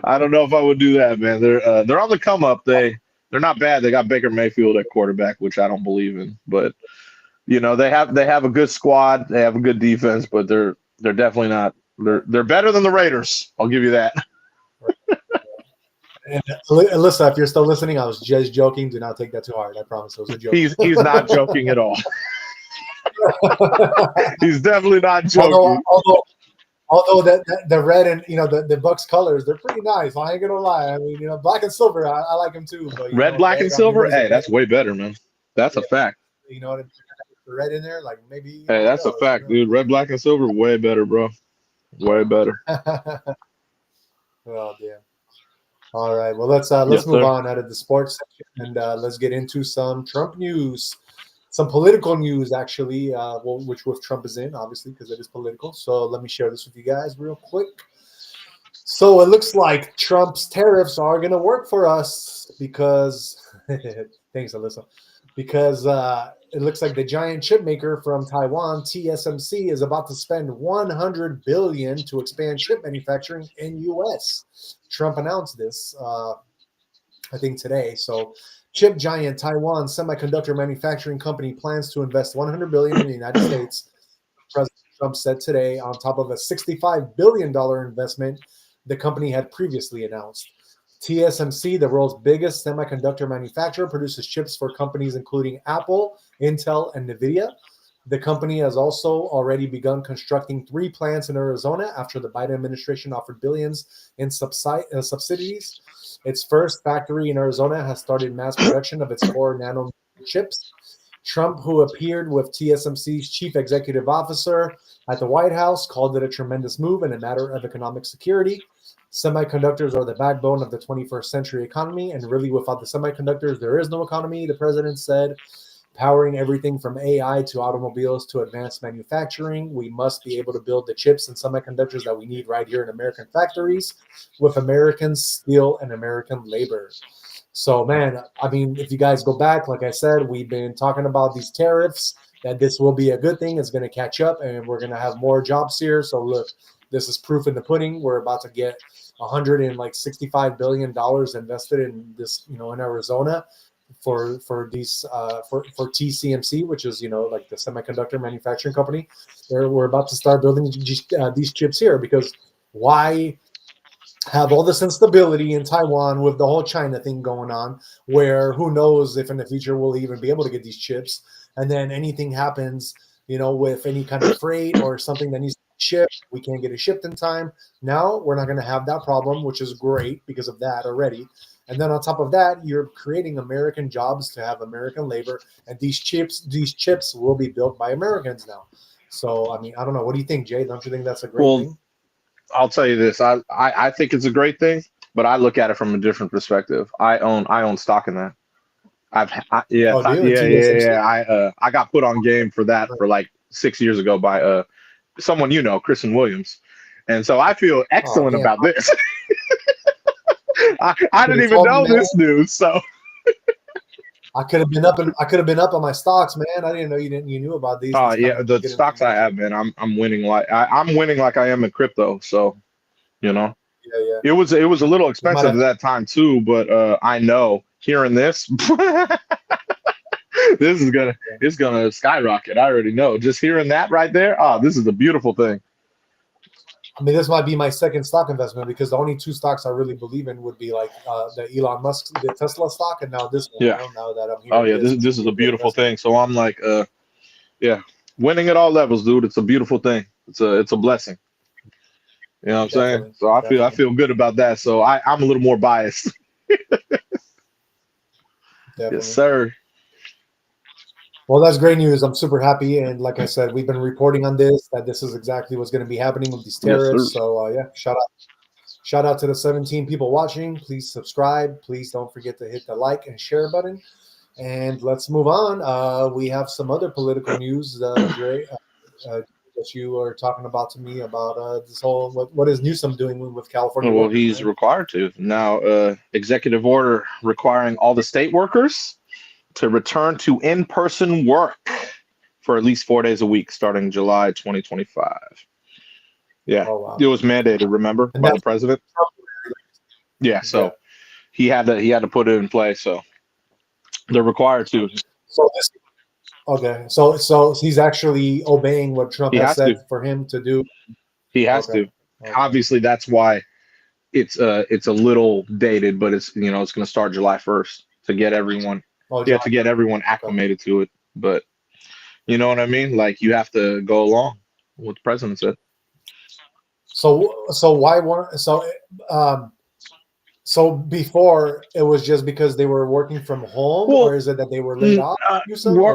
I don't know if I would do that, man. They're on the come up. They're not bad. They got Baker Mayfield at quarterback, which I don't believe in, but they have a good squad. They have a good defense, but they're definitely not. They're better than the Raiders. I'll give you that. And Alyssa, if you're still listening, I was just joking. Do not take that too hard. I promise it was a joke. He's not joking at all. He's definitely not joking. Although the red and the Bucks colors, they're pretty nice. I ain't gonna lie. I mean, black and silver, I like them too. But red, black, and silver. Hey, that's way better, man. That's a fact. The red in there, like maybe. Hey, that's a fact, dude. Red, black, and silver, way better, bro. Way better. Oh damn. All right. Well, let's move on out of the sports section and let's get into some Trump news, some political news, actually, which with Trump is in, obviously, because it is political. So let me share this with you guys real quick. So it looks like Trump's tariffs are going to work for us because thanks, Alyssa. Because it looks like the giant chip maker from Taiwan, TSMC, is about to spend $100 billion to expand chip manufacturing in U.S. Trump announced this, I think today. So, chip giant Taiwan Semiconductor Manufacturing Company plans to invest $100 billion in the United States. President Trump said today, on top of a $65 billion investment the company had previously announced. TSMC, the world's biggest semiconductor manufacturer, produces chips for companies including Apple, Intel, and NVIDIA. The company has also already begun constructing 3 plants in Arizona after the Biden administration offered billions in subsidies. Its first factory in Arizona has started mass production of its 4 nanometer chips. Trump, who appeared with TSMC's chief executive officer at the White House, called it a tremendous move and a matter of economic security. Semiconductors are the backbone of the 21st century economy, and really without the semiconductors, there is no economy, the president said. Powering everything from AI to automobiles to advanced manufacturing, we must be able to build the chips and semiconductors that we need right here in American factories with American steel and American labor. So, man, I mean, if you guys go back, like I said, we've been talking about these tariffs, that this will be a good thing. It's going to catch up, and we're going to have more jobs here. So, look, this is proof in the pudding. We're about to get $165 billion invested in this, in Arizona for these for TSMC, which is like the semiconductor manufacturing company. We're about to start building these chips here because why have all this instability in Taiwan with the whole China thing going on, where who knows if in the future we'll even be able to get these chips, and then anything happens, with any kind of freight or something that needs to be shipped, we can't get it shipped in time. Now we're not going to have that problem, which is great because of that already. And then on top of that, you're creating American jobs to have American labor, and these chips will be built by Americans now. So, I mean, I don't know. What do you think, Jay? Don't you think that's a great thing? I'll tell you this. I think it's a great thing, but I look at it from a different perspective. I own stock in that. I got put on game for that for like 6 years ago by someone Kristen Williams, and so I feel excellent about this. I didn't even know this news, so I could have been up and I could have been up on my stocks, man. I didn't know you knew about these. Oh yeah, the stocks I have, man. I'm winning like I'm winning like I am in crypto. So you know, Yeah. it was a little expensive at that time too, but I know hearing this, this is gonna skyrocket. I already know. Just hearing that right there, this is a beautiful thing. I mean, this might be my second stock investment because the only two stocks I really believe in would be like the Elon Musk, the Tesla stock, and now this one. Yeah. You know, now that I'm here. Oh yeah, this is a beautiful thing. So I'm like, yeah, winning at all levels, dude. It's a beautiful thing. It's a blessing. You know what I'm saying? So I feel good about that. So I'm a little more biased. Yes, sir. Well, that's great news. I'm super happy, and like I said, we've been reporting on this that this is exactly what's going to be happening with these tariffs. Yes, so yeah, shout out to the 17 people watching. Please subscribe. Please don't forget to hit the like and share button. And let's move on. We have some other political news, Dre, that you are talking about to me about this whole what is Newsom doing with California? Well, he's required to now. Executive order requiring all the state workers to return to in-person work for at least 4 days a week starting July 2025. Yeah, It was mandated, remember, by the president. Yeah, so he had to put it in place. So they're required to. So he's actually obeying what Trump has said for him to do. He has to. Obviously, that's why it's a little dated, but it's it's going to start July 1st to get everyone. To get everyone acclimated to it. But you know what I mean? Like you have to go along with what the president said. So why weren't so before it was just because they were working from home, or is it that they were laid off?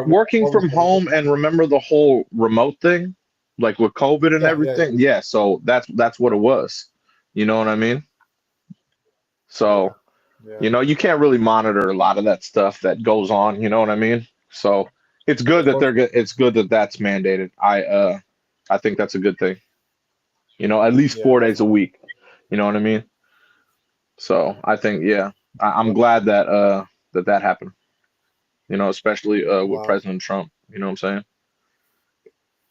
Working from home, and remember the whole remote thing, like with COVID and everything. Yeah, so that's what it was. You know what I mean? So. You can't really monitor a lot of that stuff that goes on. You know what I mean? So it's good that it's good that that's mandated. I think that's a good thing. At least 4 days a week. You know what I mean? So I think I'm glad that that happened. Especially with President Trump. You know what I'm saying?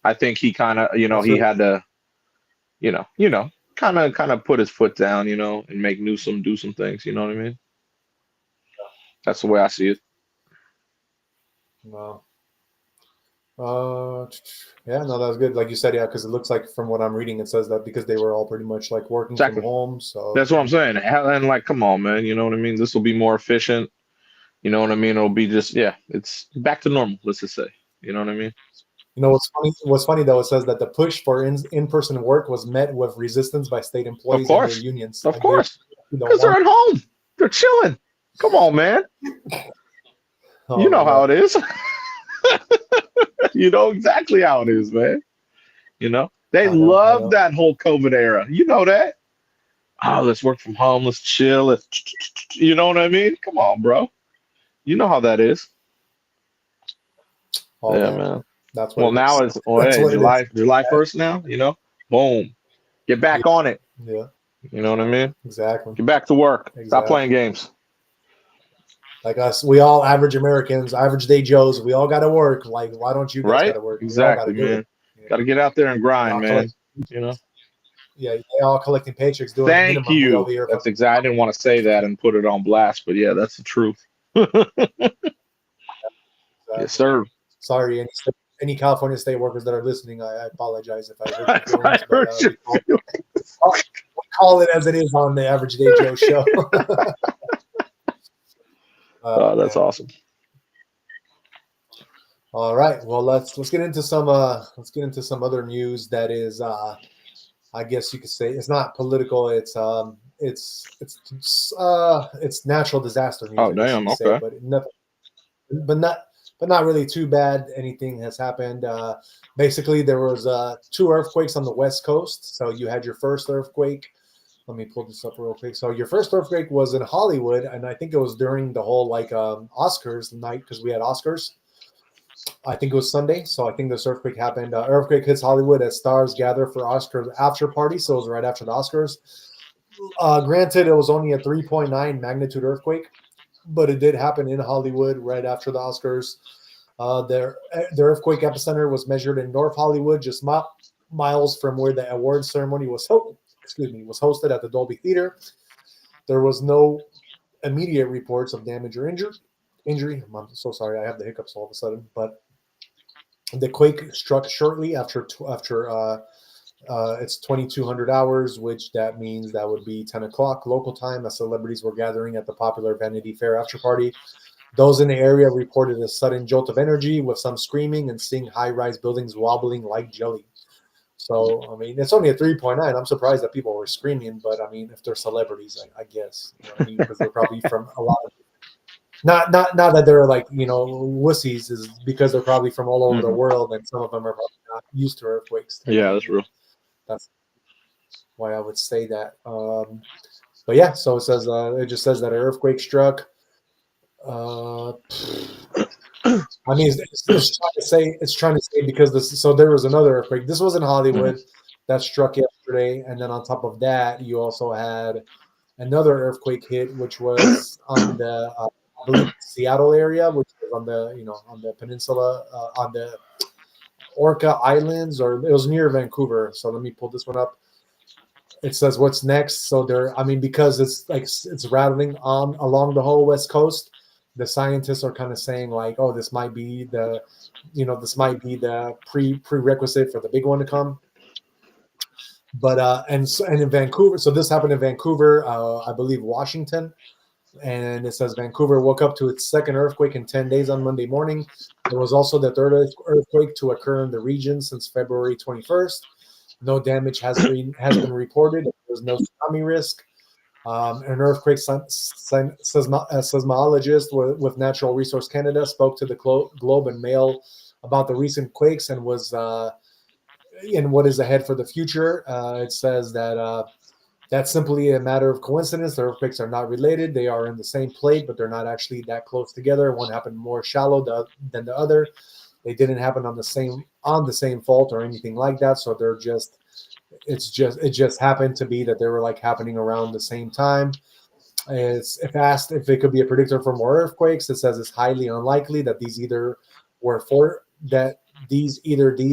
I think he kind of he had to kind of put his foot down, and make Newsom do some things. You know what I mean? That's the way I see it. Wow. Yeah, no, that's good. Like you said, because it looks like from what I'm reading, it says that because they were all pretty much like working from home. So that's what I'm saying. And like, come on, man. You know what I mean? This will be more efficient. You know what I mean? It'll be just it's back to normal. Let's just say. You know what I mean? What's funny though, it says that the push for in-person work was met with resistance by state employees and their unions. Of course, because they're at home, they're chilling. Come on, man. You know how it is. You know exactly how it is, man. They love that whole COVID era. You know that. Oh, let's work from home. Let's chill. You know what I mean? Come on, bro. You know how that is. Man. That's what now it's July 1st now, boom. Get back on it. Yeah. You know what I mean? Exactly. Get back to work. Stop playing games. Like us, we all average Americans, average day Joes, we all got to work. Like, why don't you guys got to work? Exactly, man. Got to get out there and grind, man. Yeah, they all collecting paychecks. Doing Thank you. That's exactly. I didn't want to say that and put it on blast, but yeah, that's the truth. Yes, sir. Sorry, any California state workers that are listening, I apologize if I hurt your feelings. We'll call it as it is on the Average Day Joe show. That's awesome. All right. Well, let's get into some other news that is I guess you could say it's not political. It's natural disaster news. Oh damn! Okay. But not really too bad. Anything has happened. Basically, there was 2 earthquakes on the West Coast. So you had your first earthquake. Let me pull this up real quick. So your first earthquake was in Hollywood, and I think it was during the whole Oscars night because we had Oscars. I think it was Sunday, so I think this earthquake happened. Earthquake hits Hollywood as stars gather for Oscars after party, so it was right after the Oscars. Granted, it was only a 3.9 magnitude earthquake, but it did happen in Hollywood right after the Oscars. The earthquake epicenter was measured in North Hollywood, just miles from where the award ceremony was hosted at the Dolby Theater. There was no immediate reports of damage or injury. I'm so sorry, I have the hiccups all of a sudden. But the quake struck shortly after it's 2200 hours, which that means that would be 10 o'clock local time, as celebrities were gathering at the popular Vanity Fair after party. Those in the area reported a sudden jolt of energy with some screaming and seeing high-rise buildings wobbling like jelly. So, I mean, it's only a 3.9. I'm surprised that people were screaming, but I mean, if they're celebrities, I guess, you know what I mean? Because they're probably from a lot of, not that they're like, you know, wussies, is because they're probably from all over the world, and some of them are probably not used to earthquakes. Yeah, that's real. That's why I would say that. But yeah, so it says it just says that an earthquake struck. I mean, it's trying to say because this. So there was another earthquake. This was in Hollywood that struck yesterday, and then on top of that, you also had another earthquake hit, which was on the I believe Seattle area, which was on the on the peninsula, on the Orca Islands, or it was near Vancouver. So let me pull this one up. It says what's next. So there, I mean, because it's rattling on along the whole West Coast. The scientists are kind of saying like, oh, this might be the prerequisite for the big one to come. But and in Vancouver, so this happened in Vancouver, I believe Washington, and it says Vancouver woke up to its second earthquake in 10 days on Monday morning. There was also the third earthquake to occur in the region since February 21st. No damage has been reported. There's no tsunami risk. An earthquake seismologist with Natural Resource Canada spoke to the Globe and Mail about the recent quakes and was in what is ahead for the future. It says that that's simply a matter of coincidence. The earthquakes are not related. They are in the same plate, but they're not actually that close together. One happened more shallow than the other. They didn't happen on the same fault or anything like that. So they're just. It just happened to be that they were like happening around the same time. If asked if it could be a predictor for more earthquakes, it says it's highly unlikely that these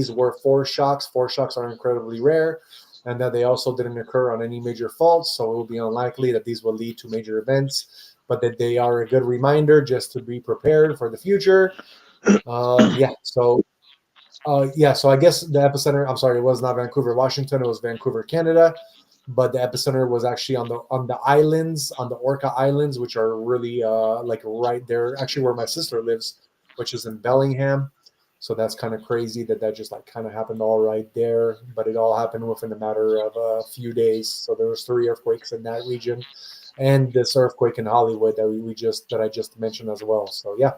were force shocks. Force shocks are incredibly rare, and that they also didn't occur on any major faults. So it will be unlikely that these will lead to major events, but that they are a good reminder just to be prepared for the future. So I guess the epicenter, I'm sorry, it was not Vancouver, Washington, it was Vancouver, Canada, but the epicenter was actually on the islands, on the Orca Islands, which are really like right there, actually where my sister lives, which is in Bellingham. So that's kind of crazy that just like kind of happened all right there, but it all happened within a matter of a few days. So there was 3 earthquakes in that region, and this earthquake in Hollywood that I just mentioned as well. So yeah.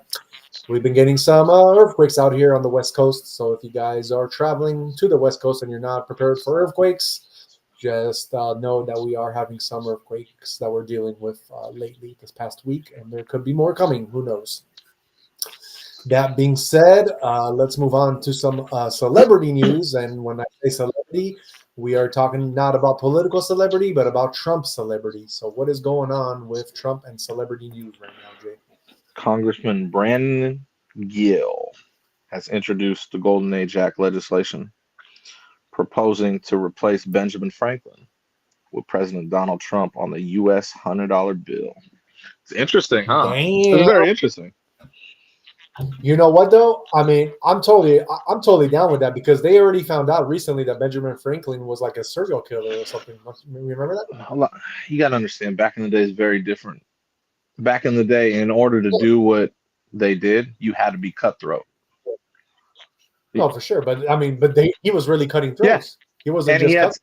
We've been getting some earthquakes out here on the West Coast. So if you guys are traveling to the West Coast and you're not prepared for earthquakes, just know that we are having some earthquakes that we're dealing with lately this past week, and there could be more coming. Who knows? That being said, let's move on to some celebrity news. And when I say celebrity, we are talking not about political celebrity, but about Trump celebrity. So what is going on with Trump and celebrity news right now, Jay? Congressman Brandon Gill has introduced the Golden Age Act legislation proposing to replace Benjamin Franklin with President Donald Trump on the U.S. $100 bill. It's interesting, huh? Damn. It's very interesting. You know what though? I mean, I'm totally down with that, because they already found out recently that Benjamin Franklin was like a serial killer or something. Remember that? You got to understand, back in the day is very different. Back in the day, in order to do what they did, you had to be cutthroat. No, for sure. But I mean, he was really cutting throats. Yeah. He wasn't he had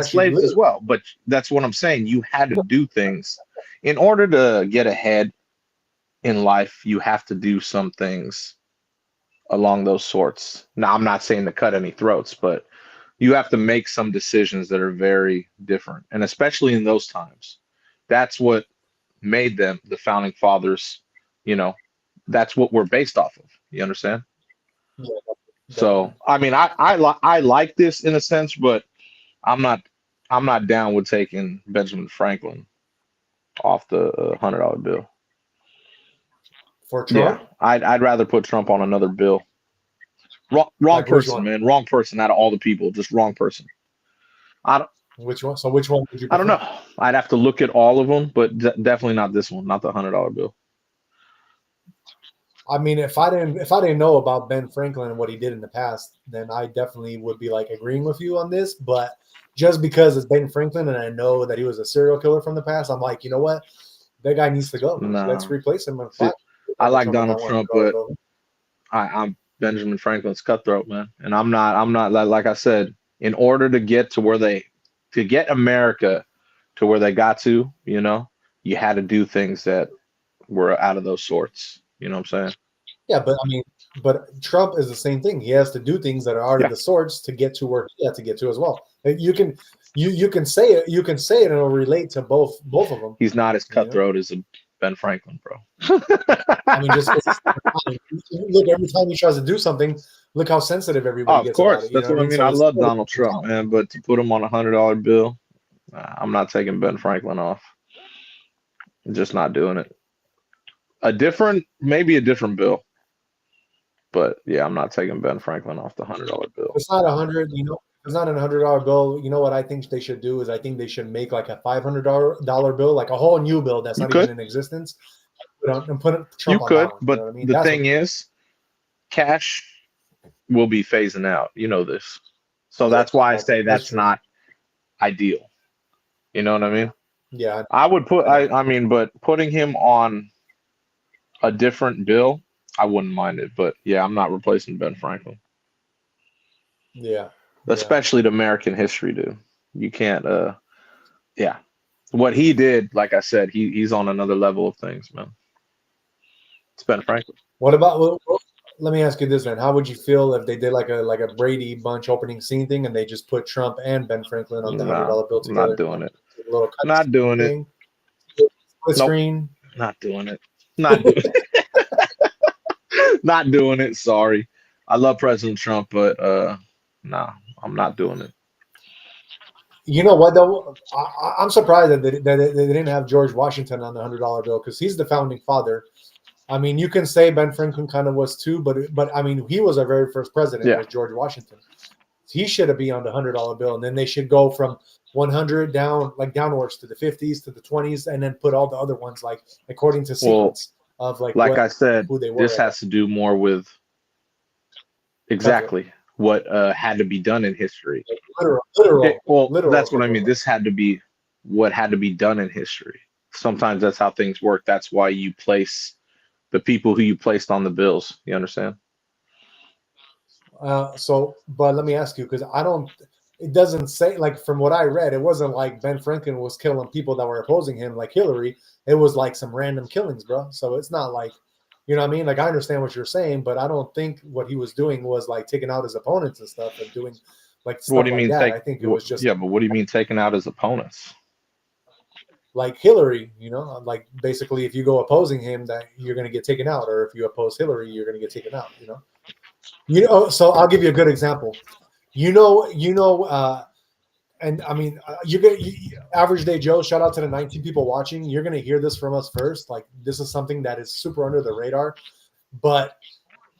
slaves as well. But that's what I'm saying. You had to do things in order to get ahead in life. You have to do some things along those sorts. Now, I'm not saying to cut any throats, but you have to make some decisions that are very different, and especially in those times, that's what made them the founding fathers. That's what we're based off of. You understand? Yeah, so I mean, I like this in a sense, but I'm not down with taking Benjamin Franklin off the $100 bill. for Trump. Yeah, I'd rather put Trump on another bill. Wrong Like, which person, one? man. Wrong person out of all the people. Just wrong person. Which one? So which one would you I prefer? don't know. I'd have to look at all of them, but definitely not this one. Not the $100 bill. I mean, if I didn't know about Ben Franklin and what he did in the past, then I definitely would be like agreeing with you on this. But just because it's Ben Franklin and I know that he was a serial killer from the past, I'm like, you know what? That guy needs to go. Nah. Let's replace him. See, I like Donald $100 Trump, but bill. I'm Benjamin Franklin's cutthroat, man. And I'm not like I said, in order to get America to where they got to, you know, you had to do things that were out of those sorts. You know what I'm saying? Yeah, but I mean, but Trump is the same thing. He has to do things that are out of the sorts to get to where he had to get to as well. You can say it, and it'll relate to both of them. He's not as cutthroat as a Ben Franklin, bro. I mean, just look, every time he tries to do something, look how sensitive everybody gets. Of course, about it, that's what I mean. So I love Donald Trump, man, but to put him on a $100 bill, I'm not taking Ben Franklin off. I'm just not doing it. Maybe a different bill, but yeah, I'm not taking Ben Franklin off the $100 bill. It's not 100, it's not a $100 bill. You know what I think they should do is I think they should make like a $500 bill, like a whole new bill that's not even in existence, and put Trump on that one, but you know what I mean? The thing is, cash will be phasing out. You know this, so that's why I say that's not ideal. You know what I mean? Yeah, I would put. I mean, but putting him on a different bill, I wouldn't mind it. But yeah, I'm not replacing Ben Franklin. Yeah. Especially to American history, dude. You can't yeah. What he did, like I said, he's on another level of things, man. It's Ben Franklin. What about let me ask you this then. How would you feel if they did like a Brady Bunch opening scene thing and they just put Trump and Ben Franklin on the $100 bill together? Not doing it. Not doing it. Split screen. Not doing it. Not doing it. Not doing it. Sorry. I love President Trump, but nah, I'm not doing it. You know what though? I'm surprised that they didn't have George Washington on the $100 bill because he's the founding father. I mean, you can say Ben Franklin kind of was too, but I mean, he was our very first president, was George Washington. He should have been on the $100 bill, and then they should go from 100 downwards to the 50s to the 20s, and then put all the other ones like according to sequence of like I said, who they were. This has to do more with exactly what had to be done in history. Literal. That's what I mean. This had to be what had to be done in history. Sometimes that's how things work. That's why you place the people who you placed on the bills. You understand? But let me ask you, because it doesn't say, like, from what I read, it wasn't like Ben Franklin was killing people that were opposing him like Hillary. It was like some random killings, bro. So it's not like, you know what I mean? Like, I understand what you're saying, but I don't think what he was doing was like taking out his opponents and stuff and doing like stuff like that. I think it was just but what do you mean taking out his opponents? Like Hillary, like basically if you go opposing him, that you're going to get taken out, or if you oppose Hillary, you're going to get taken out. So I'll give you a good example. And I mean, Average Day Joe, shout out to the 19 people watching. You're going to hear this from us first. Like, this is something that is super under the radar. But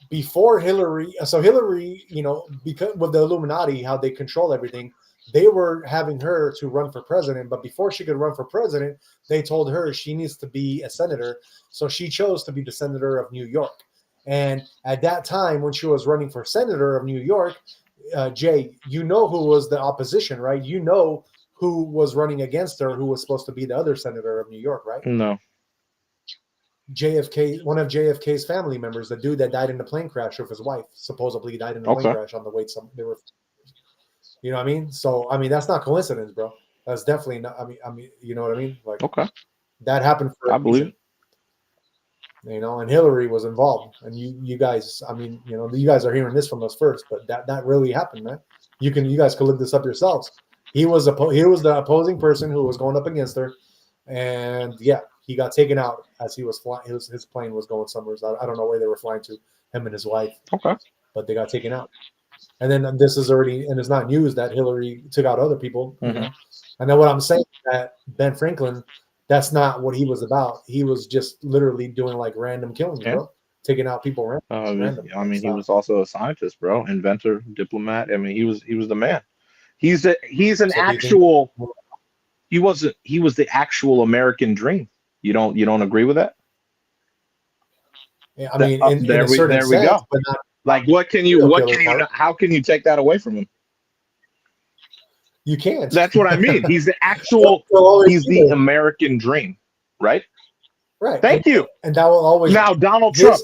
before Hillary, because with the Illuminati, how they control everything, they were having her to run for president. But before she could run for president, they told her she needs to be a senator. So she chose to be the senator of New York. And at that time, when she was running for senator of New York, Jay, you know who was the opposition, right? You know who was running against her, who was supposed to be the other senator of New York, right? No. JFK, one of JFK's family members, the dude that died in the plane crash with his wife, supposedly died in the plane crash on the way they were. You know what I mean? So I mean, that's not coincidence, bro. That's definitely not. I mean, you know what I mean? Like, that happened for. I believe. And Hillary was involved, and you guys. I mean, you guys are hearing this from us first, but that really happened, man. You guys can look this up yourselves. He was the opposing person who was going up against her, and he got taken out as he was flying. His plane was going somewhere. I don't know where they were flying to, him and his wife. But they got taken out. And then this is already, and it's not news that Hillary took out other people. And then what I'm saying is that Ben Franklin That's not what he was about. He was just literally doing like random killings, bro. Taking out people random. I mean, he was also a scientist, bro, inventor, diplomat. I mean, he was the man. He's an So actual. He was the actual American dream. You don't agree with that? Yeah, I mean, in a certain there we sense, go. but not Like, how can you take that away from him? You can't. That's what I mean. He's the actual. He's the American dream, right? Right. Thank you. And that will always. Now, Donald Trump.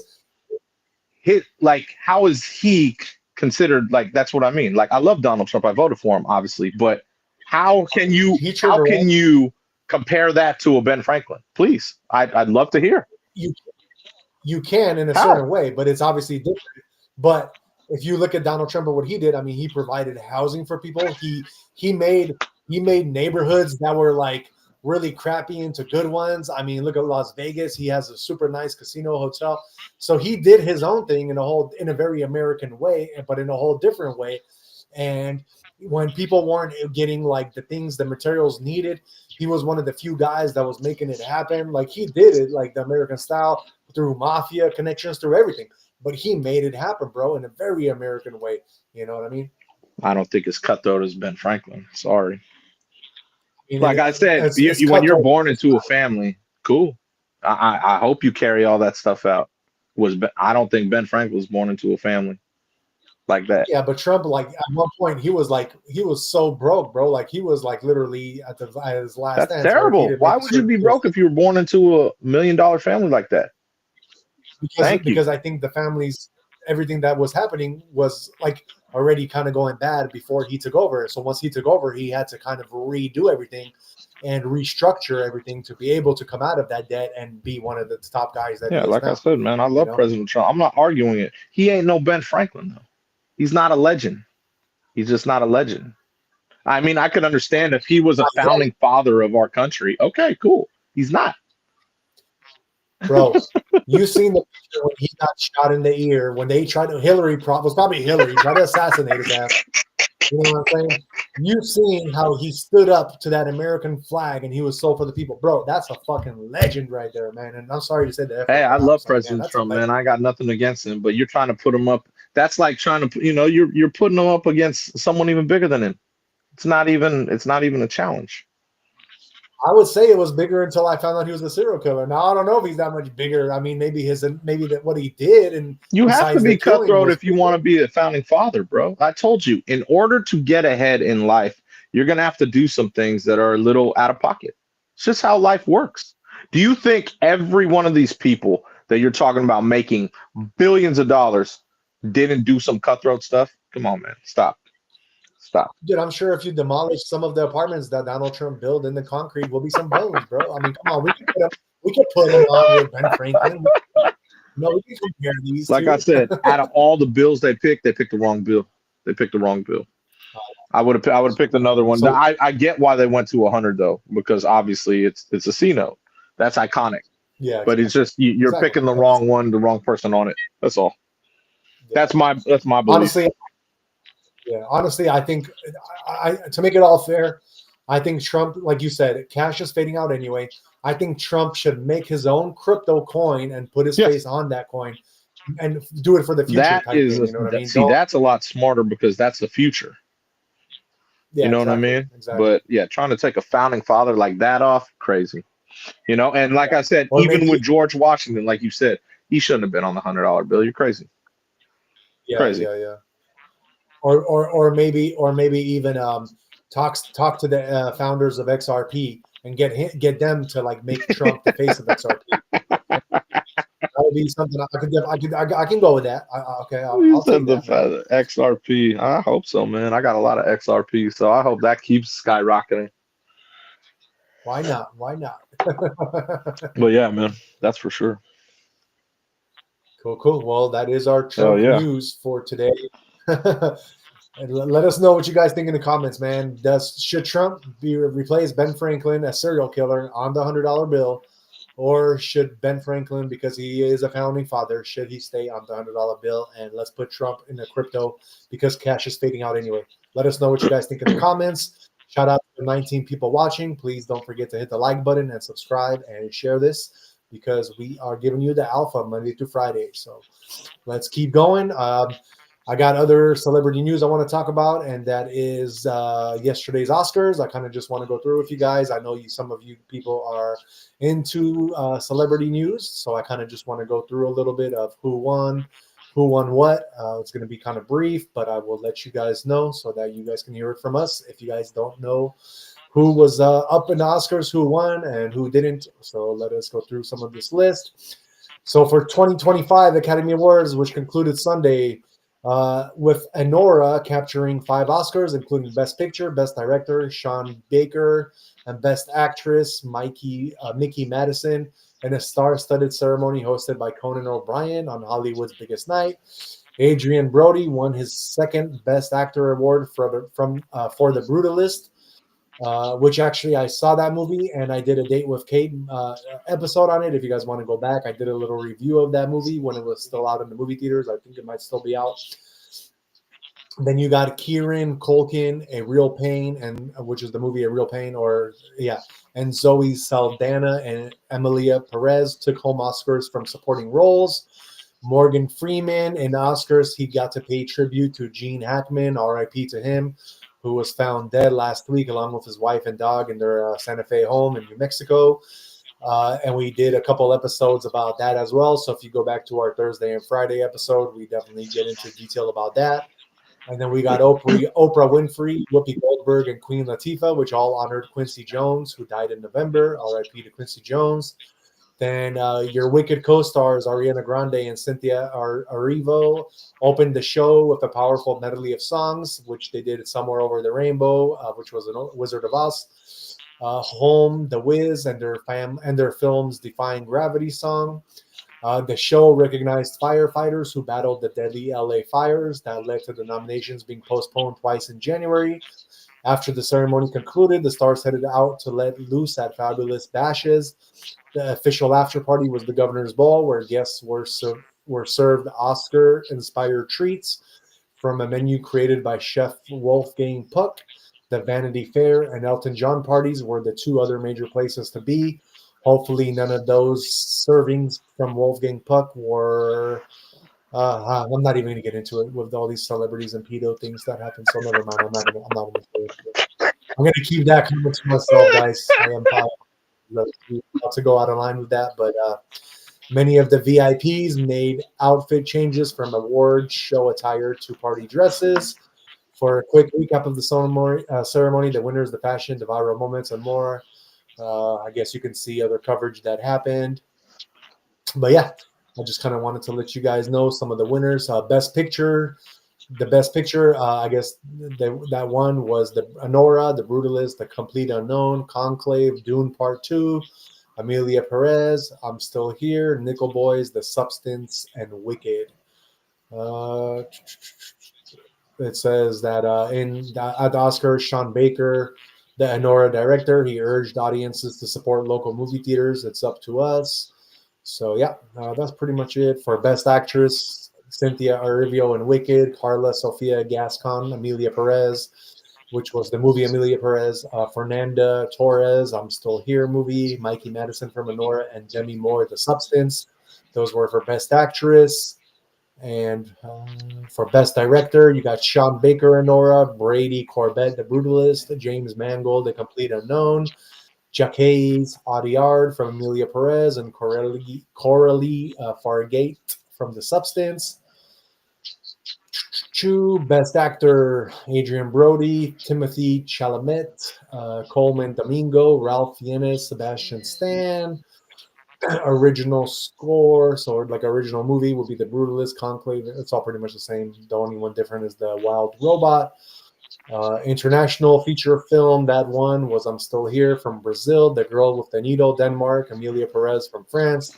How is he considered? Like, that's what I mean. Like, I love Donald Trump. I voted for him, obviously, but how can you compare that to a Ben Franklin? Please, I'd love to hear. You can in a certain way, but it's obviously different. But if you look at Donald Trump and what he did, I mean, he provided housing for people. He made neighborhoods that were like really crappy into good ones. I mean, look at Las Vegas. He has a super nice casino hotel. So he did his own thing in a very American way, but in a whole different way. And when people weren't getting like the materials needed, he was one of the few guys that was making it happen. Like he did it like the American style through mafia connections, through everything. But he made it happen, bro, in a very American way. You know what I mean? I don't think it's cutthroat as Ben Franklin. Sorry. I mean, like I said, when you're born into a family, cool. I hope you carry all that stuff out. I don't think Ben Franklin was born into a family like that. Yeah, but Trump, like at one point, he was so broke, bro. Like he was like literally at his last. That's terrible. Why would you be broke if you were born into a $1 million family like that? Because I think the family's everything that was happening was like already kind of going bad before he took over. So once he took over, he had to kind of redo everything and restructure everything to be able to come out of that debt and be one of the top guys that. Yeah, like I said, man, I love President Trump. I'm not arguing it. He ain't no Ben Franklin though. He's not a legend. He's just not a legend. I mean, I could understand if he was a founding father of our country. Okay, cool. He's not. Bro, you seen the picture when he got shot in the ear when they tried to Hillary tried to assassinate his ass. You know what I'm saying? You seen how he stood up to that American flag and he was so for the people, bro. That's a fucking legend right there, man. And I'm sorry to say that. Hey, I love President Trump, man. I got nothing against him, but you're trying to put him up. That's like trying to, you're putting him up against someone even bigger than him. It's not even a challenge. I would say it was bigger until I found out he was a serial killer. Now I don't know if he's that much bigger. I mean, maybe what he did, and you have to be cutthroat if you want to be a founding father, bro. I told you, in order to get ahead in life, you're gonna have to do some things that are a little out of pocket. It's just how life works. Do you think every one of these people that you're talking about making billions of dollars didn't do some cutthroat stuff? Come on, man, stop. Dude, I'm sure if you demolish some of the apartments that Donald Trump built in the concrete, will be some bones, bro. I mean, come on, we could put them on with Ben Franklin. No, we can compare these. Like I said, out of all the bills they picked the wrong bill. They picked the wrong bill. I would have picked another one. So, I get why they went to 100 though, because obviously it's a C note. That's iconic. Yeah, but it's just you're picking the wrong one, the wrong person on it. That's all. Yeah. That's my belief. Honestly, I think to make it all fair, I think Trump, like you said, cash is fading out anyway. I think Trump should make his own crypto coin and put his face on that coin and do it for the future. That's a lot smarter because that's the future. Yeah, you know what I mean? Exactly. But yeah, trying to take a founding father like that off, crazy. And like I said, even with George Washington, like you said, he shouldn't have been on the $100 bill. You're crazy. Yeah, crazy. Yeah. Or maybe even talk to the founders of XRP and get them to like make Trump the face of XRP. That would be something I can go with that. I'll take that. XRP. I hope so, man. I got a lot of XRP, so I hope that keeps skyrocketing. Why not? Well, yeah, man, that's for sure. Cool. Well, that is our Trump news for today. And let us know what you guys think in the comments, man. Should Trump replace Ben Franklin, a serial killer, on the $100 bill, or should Ben Franklin, because he is a founding father, should he stay on the $100 bill? And let's put Trump in the crypto because cash is fading out anyway. Let us know what you guys think in the comments. Shout out to the 19 people watching. Please don't forget to hit the like button and subscribe and share this because we are giving you the alpha Monday through Friday. So let's keep going. I got other celebrity news I want to talk about, and that is yesterday's Oscars. I kind of just want to go through with you guys. I know some of you people are into celebrity news, so I kind of just want to go through a little bit of who won what. It's going to be kind of brief, but I will let you guys know so that you guys can hear it from us. If you guys don't know who was up in the Oscars, who won, and who didn't, so let us go through some of this list. So for 2025 Academy Awards, which concluded Sunday, with Anora capturing 5 Oscars, including Best Picture, Best Director, Sean Baker, and Best Actress, Mickey Madison, in a star-studded ceremony hosted by Conan O'Brien on Hollywood's Biggest Night. Adrian Brody won his second Best Actor award for The Brutalist, which actually I saw that movie and I did a Date with Kate episode on it. If you guys want to go back, I did a little review of that movie when it was still out in the movie theaters. I think it might still be out. Then you got Kieran Culkin, A Real Pain, and which is the movie A Real Pain, and Zoe Saldana and Emilia Perez took home Oscars from supporting roles. Morgan Freeman in Oscars, he got to pay tribute to Gene Hackman, R.I.P. to him, who was found dead last week along with his wife and dog in their Santa Fe home in New Mexico. And we did a couple episodes about that as well. So if you go back to our Thursday and Friday episode, we definitely get into detail about that. And then we got Oprah Winfrey, Whoopi Goldberg, and Queen Latifah, which all honored Quincy Jones, who died in November. R.I.P. to Quincy Jones. Then your Wicked co-stars, Ariana Grande and Cynthia Erivo, opened the show with a powerful medley of songs, which they did Somewhere Over the Rainbow, which was a Wizard of Oz, Home, The Wiz, and their film's Defying Gravity song. The show recognized firefighters who battled the deadly LA fires that led to the nominations being postponed twice in January. After the ceremony concluded, the stars headed out to let loose at Fabulous Bashes. The official after party was the Governor's Ball, where guests were served Oscar-inspired treats from a menu created by Chef Wolfgang Puck. The Vanity Fair and Elton John parties were the 2 other major places to be. Hopefully, none of those servings from Wolfgang Puck were. I'm not even going to get into it with all these celebrities and pedo things that happen. So never mind. I'm not going to say it. I'm going to keep that comment to myself, guys. I am about to go out of line with that, but many of the VIPs made outfit changes from award show attire to party dresses. For a quick recap of the ceremony, the winners, the fashion, the viral moments, and more. I guess you can see other coverage that happened. But yeah, I just kind of wanted to let you guys know some of the winners. Best Picture. The Best Picture, I guess that one was the Anora, The Brutalist, The Complete Unknown, Conclave, Dune Part 2, Amelia Perez, I'm Still Here, Nickel Boys, The Substance, and Wicked. It says that at the Oscars, Sean Baker, the Anora director, he urged audiences to support local movie theaters. It's up to us. So yeah, that's pretty much it. For Best Actress, Cynthia Erivo in Wicked, Carla Sofia Gascon, Amelia Perez, which was the movie Amelia Perez, Fernanda Torres, I'm Still Here movie, Mikey Madison from Anora, and Demi Moore, The Substance. Those were for Best Actress. And for Best Director, you got Sean Baker, Anora, Brady Corbett, The Brutalist, James Mangold, The Complete Unknown, Jacques Audiard from Amelia Perez, and Coralie Fargate from The Substance. Best Actor, Adrian Brody, Timothy Chalamet, Coleman Domingo, Ralph Fiennes, Sebastian Stan. Original score, so like original movie would be The Brutalist, Conclave. It's all pretty much the same. The only one different is The Wild Robot. International feature film, that one was I'm Still Here from Brazil, The Girl with the Needle, Denmark, Amelia Perez from France,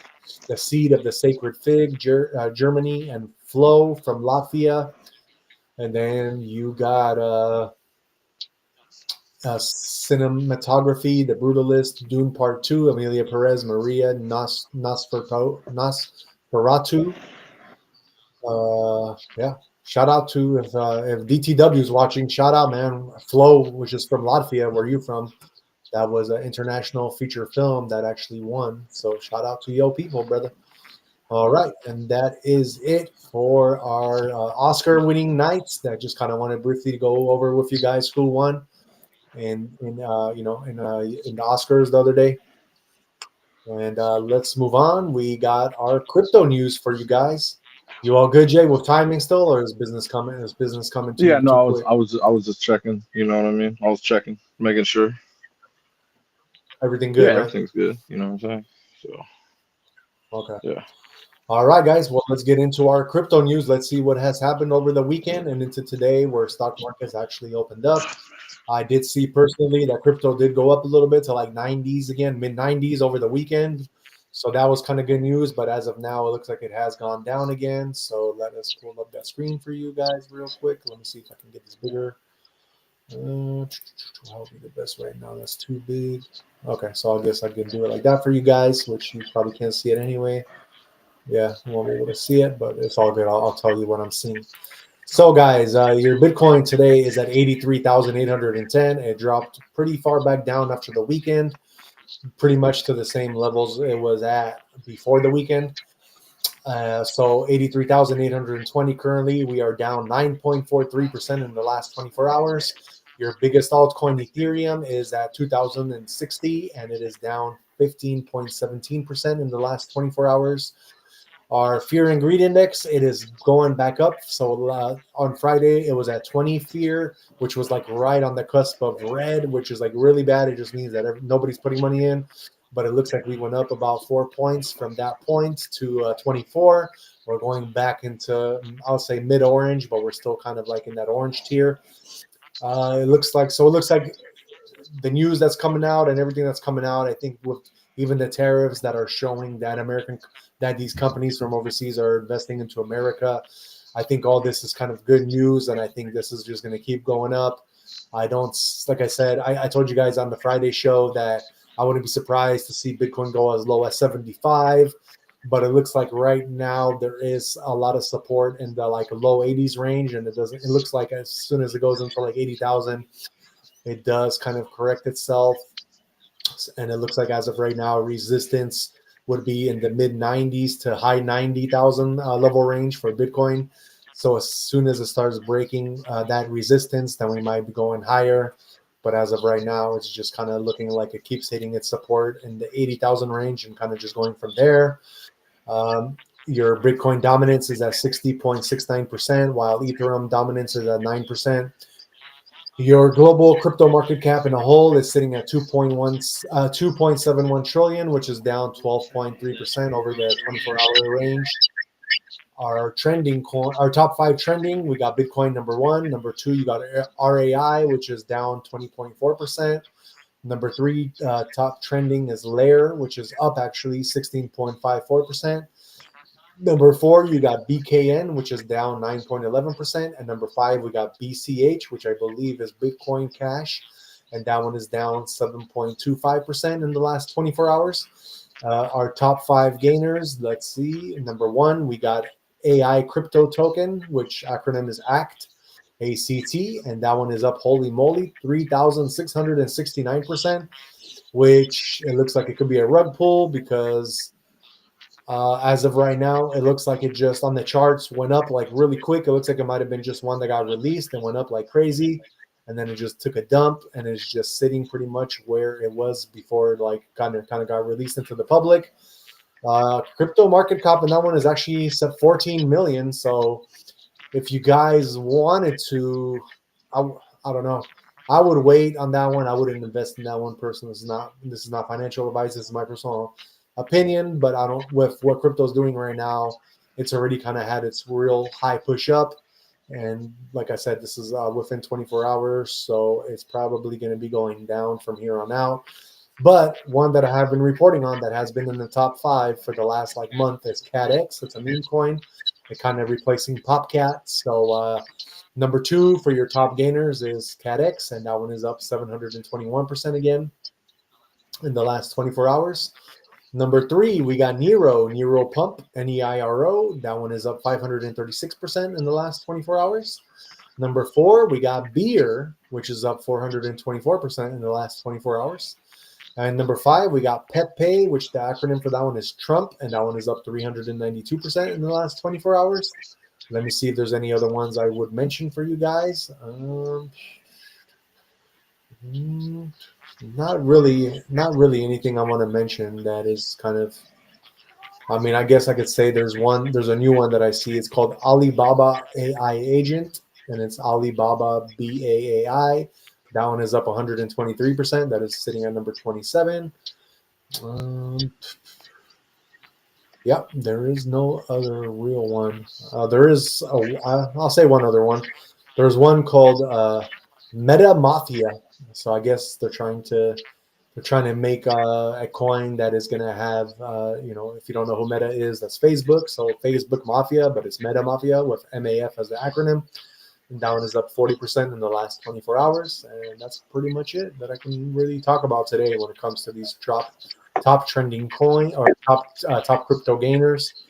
The Seed of the Sacred Fig, Germany, and Flow from Latvia. And then you got cinematography, The Brutalist, Dune Part 2, Amelia Perez, Maria Nosferatu. Yeah. shout out to if DTW is watching. Shout out, man. Flo, which is from Latvia. Where are you from? That was an international feature film that actually won. So shout out to yo people, brother. All right, and that is it for our Oscar-winning nights. That just kind of wanted briefly to go over with you guys who won, in the Oscars the other day. And let's move on. We got our crypto news for you guys. You all good, Jay, with timing still, or is business coming? Is business coming Yeah, no, too I was, quick? I was, I was just checking. You know what I mean? I was checking, making sure. Everything Yeah, good, right? everything's good. You know what I'm saying? So, Okay. yeah. All right, guys. Well, let's get into our crypto news. Let's see what has happened over the weekend and into today, where stock markets actually opened up. I did see personally that crypto did go up a little bit to like 90s again, mid 90s over the weekend. So that was kind of good news. But as of now, it looks like it has gone down again. So let us pull up that screen for you guys real quick. Let me see if I can get this bigger. How would be the best right now? That's too big. Okay, so I guess I can do it like that for you guys, which you probably can't see it anyway. Yeah, you won't be able to see it, but it's all good. I'll tell you what I'm seeing. So, guys, your Bitcoin today is at 83,810. It dropped pretty far back down after the weekend, pretty much to the same levels it was at before the weekend. So 83,820 currently. We are down 9.43% in the last 24 hours. Your biggest altcoin, Ethereum, is at 2,060, and it is down 15.17% in the last 24 hours. Our fear and greed index, it is going back up. So on Friday, it was at 20 fear, which was like right on the cusp of red, which is like really bad. It just means that nobody's putting money in. But it looks like we went up about 4 points from that point to 24. We're going back into, I'll say mid orange, but we're still kind of like in that orange tier. It looks like the news that's coming out and everything that's coming out, I think with even the tariffs that are showing that these companies from overseas are investing into America, I think all this is kind of good news, and I think this is just going to keep going up. I don't, like I said, I told you guys on the Friday show that I wouldn't be surprised to see Bitcoin go as low as 75, but it looks like right now there is a lot of support in the like low 80s range, and it looks like as soon as it goes into like 80,000, it does kind of correct itself. And it looks like as of right now, resistance would be in the mid 90s to high 90,000 level range for Bitcoin. So as soon as it starts breaking that resistance, then we might be going higher. But as of right now, it's just kind of looking like it keeps hitting its support in the 80,000 range and kind of just going from there. Your Bitcoin dominance is at 60.69%, while Ethereum dominance is at 9%. Your global crypto market cap in a whole is sitting at 2.71 trillion, which is down 12.3% over the 24-hour range. Our top 5 trending, we got Bitcoin number 1. Number 2, you got RAI, which is down 20.4%. Number 3, top trending is Layer, which is up actually 16.54%. Number 4, you got BKN, which is down 9.11%. And number 5, we got BCH, which I believe is Bitcoin Cash. And that one is down 7.25% in the last 24 hours. Our top 5 gainers, let's see. Number 1, we got AI Crypto Token, which acronym is ACT, ACT. And that one is up, holy moly, 3,669%, which it looks like it could be a rug pull because as of right now, it looks like it just on the charts went up like really quick. It looks like it might have been just one that got released and went up like crazy, and then it just took a dump and it's just sitting pretty much where it was before it like kind of got released into the public. Crypto market cap in that one is actually set 14 million. So if you guys wanted to, I don't know. I would wait on that one. I wouldn't invest in that one personally. This is not financial advice. This is my personal opinion, but I don't, with what crypto's doing right now, it's already kind of had its real high push up. And like I said, this is within 24 hours. So it's probably going to be going down from here on out. But one that I have been reporting on that has been in the top 5 for the last like month is CatX. It's a meme coin. It kind of replacing PopCat. So number 2 for your top gainers is CatX, and that one is up 721% again in the last 24 hours. Number 3, we got Nero Pump, Neiro. That one is up 536% in the last 24 hours. Number 4, we got Beer, which is up 424% in the last 24 hours. And number 5, we got Pepe, which the acronym for that one is Trump, and that one is up 392% in the last 24 hours. Let me see if there's any other ones I would mention for you guys. Not really anything I want to mention that is kind of, I mean, I guess I could say there's a new one that I see. It's called Alibaba AI Agent, and it's Alibaba BAAI. That one is up 123%. That is sitting at number 27. Yep, there is no other real one. I'll say one other one. There's one called Meta Mafia. So I guess they're trying to make a coin that is going to have, if you don't know who Meta is, that's Facebook. So Facebook Mafia, but it's Meta Mafia with MAF as the acronym. And that one is up 40% in the last 24 hours. And that's pretty much it that I can really talk about today when it comes to these top trending coin or top crypto gainers.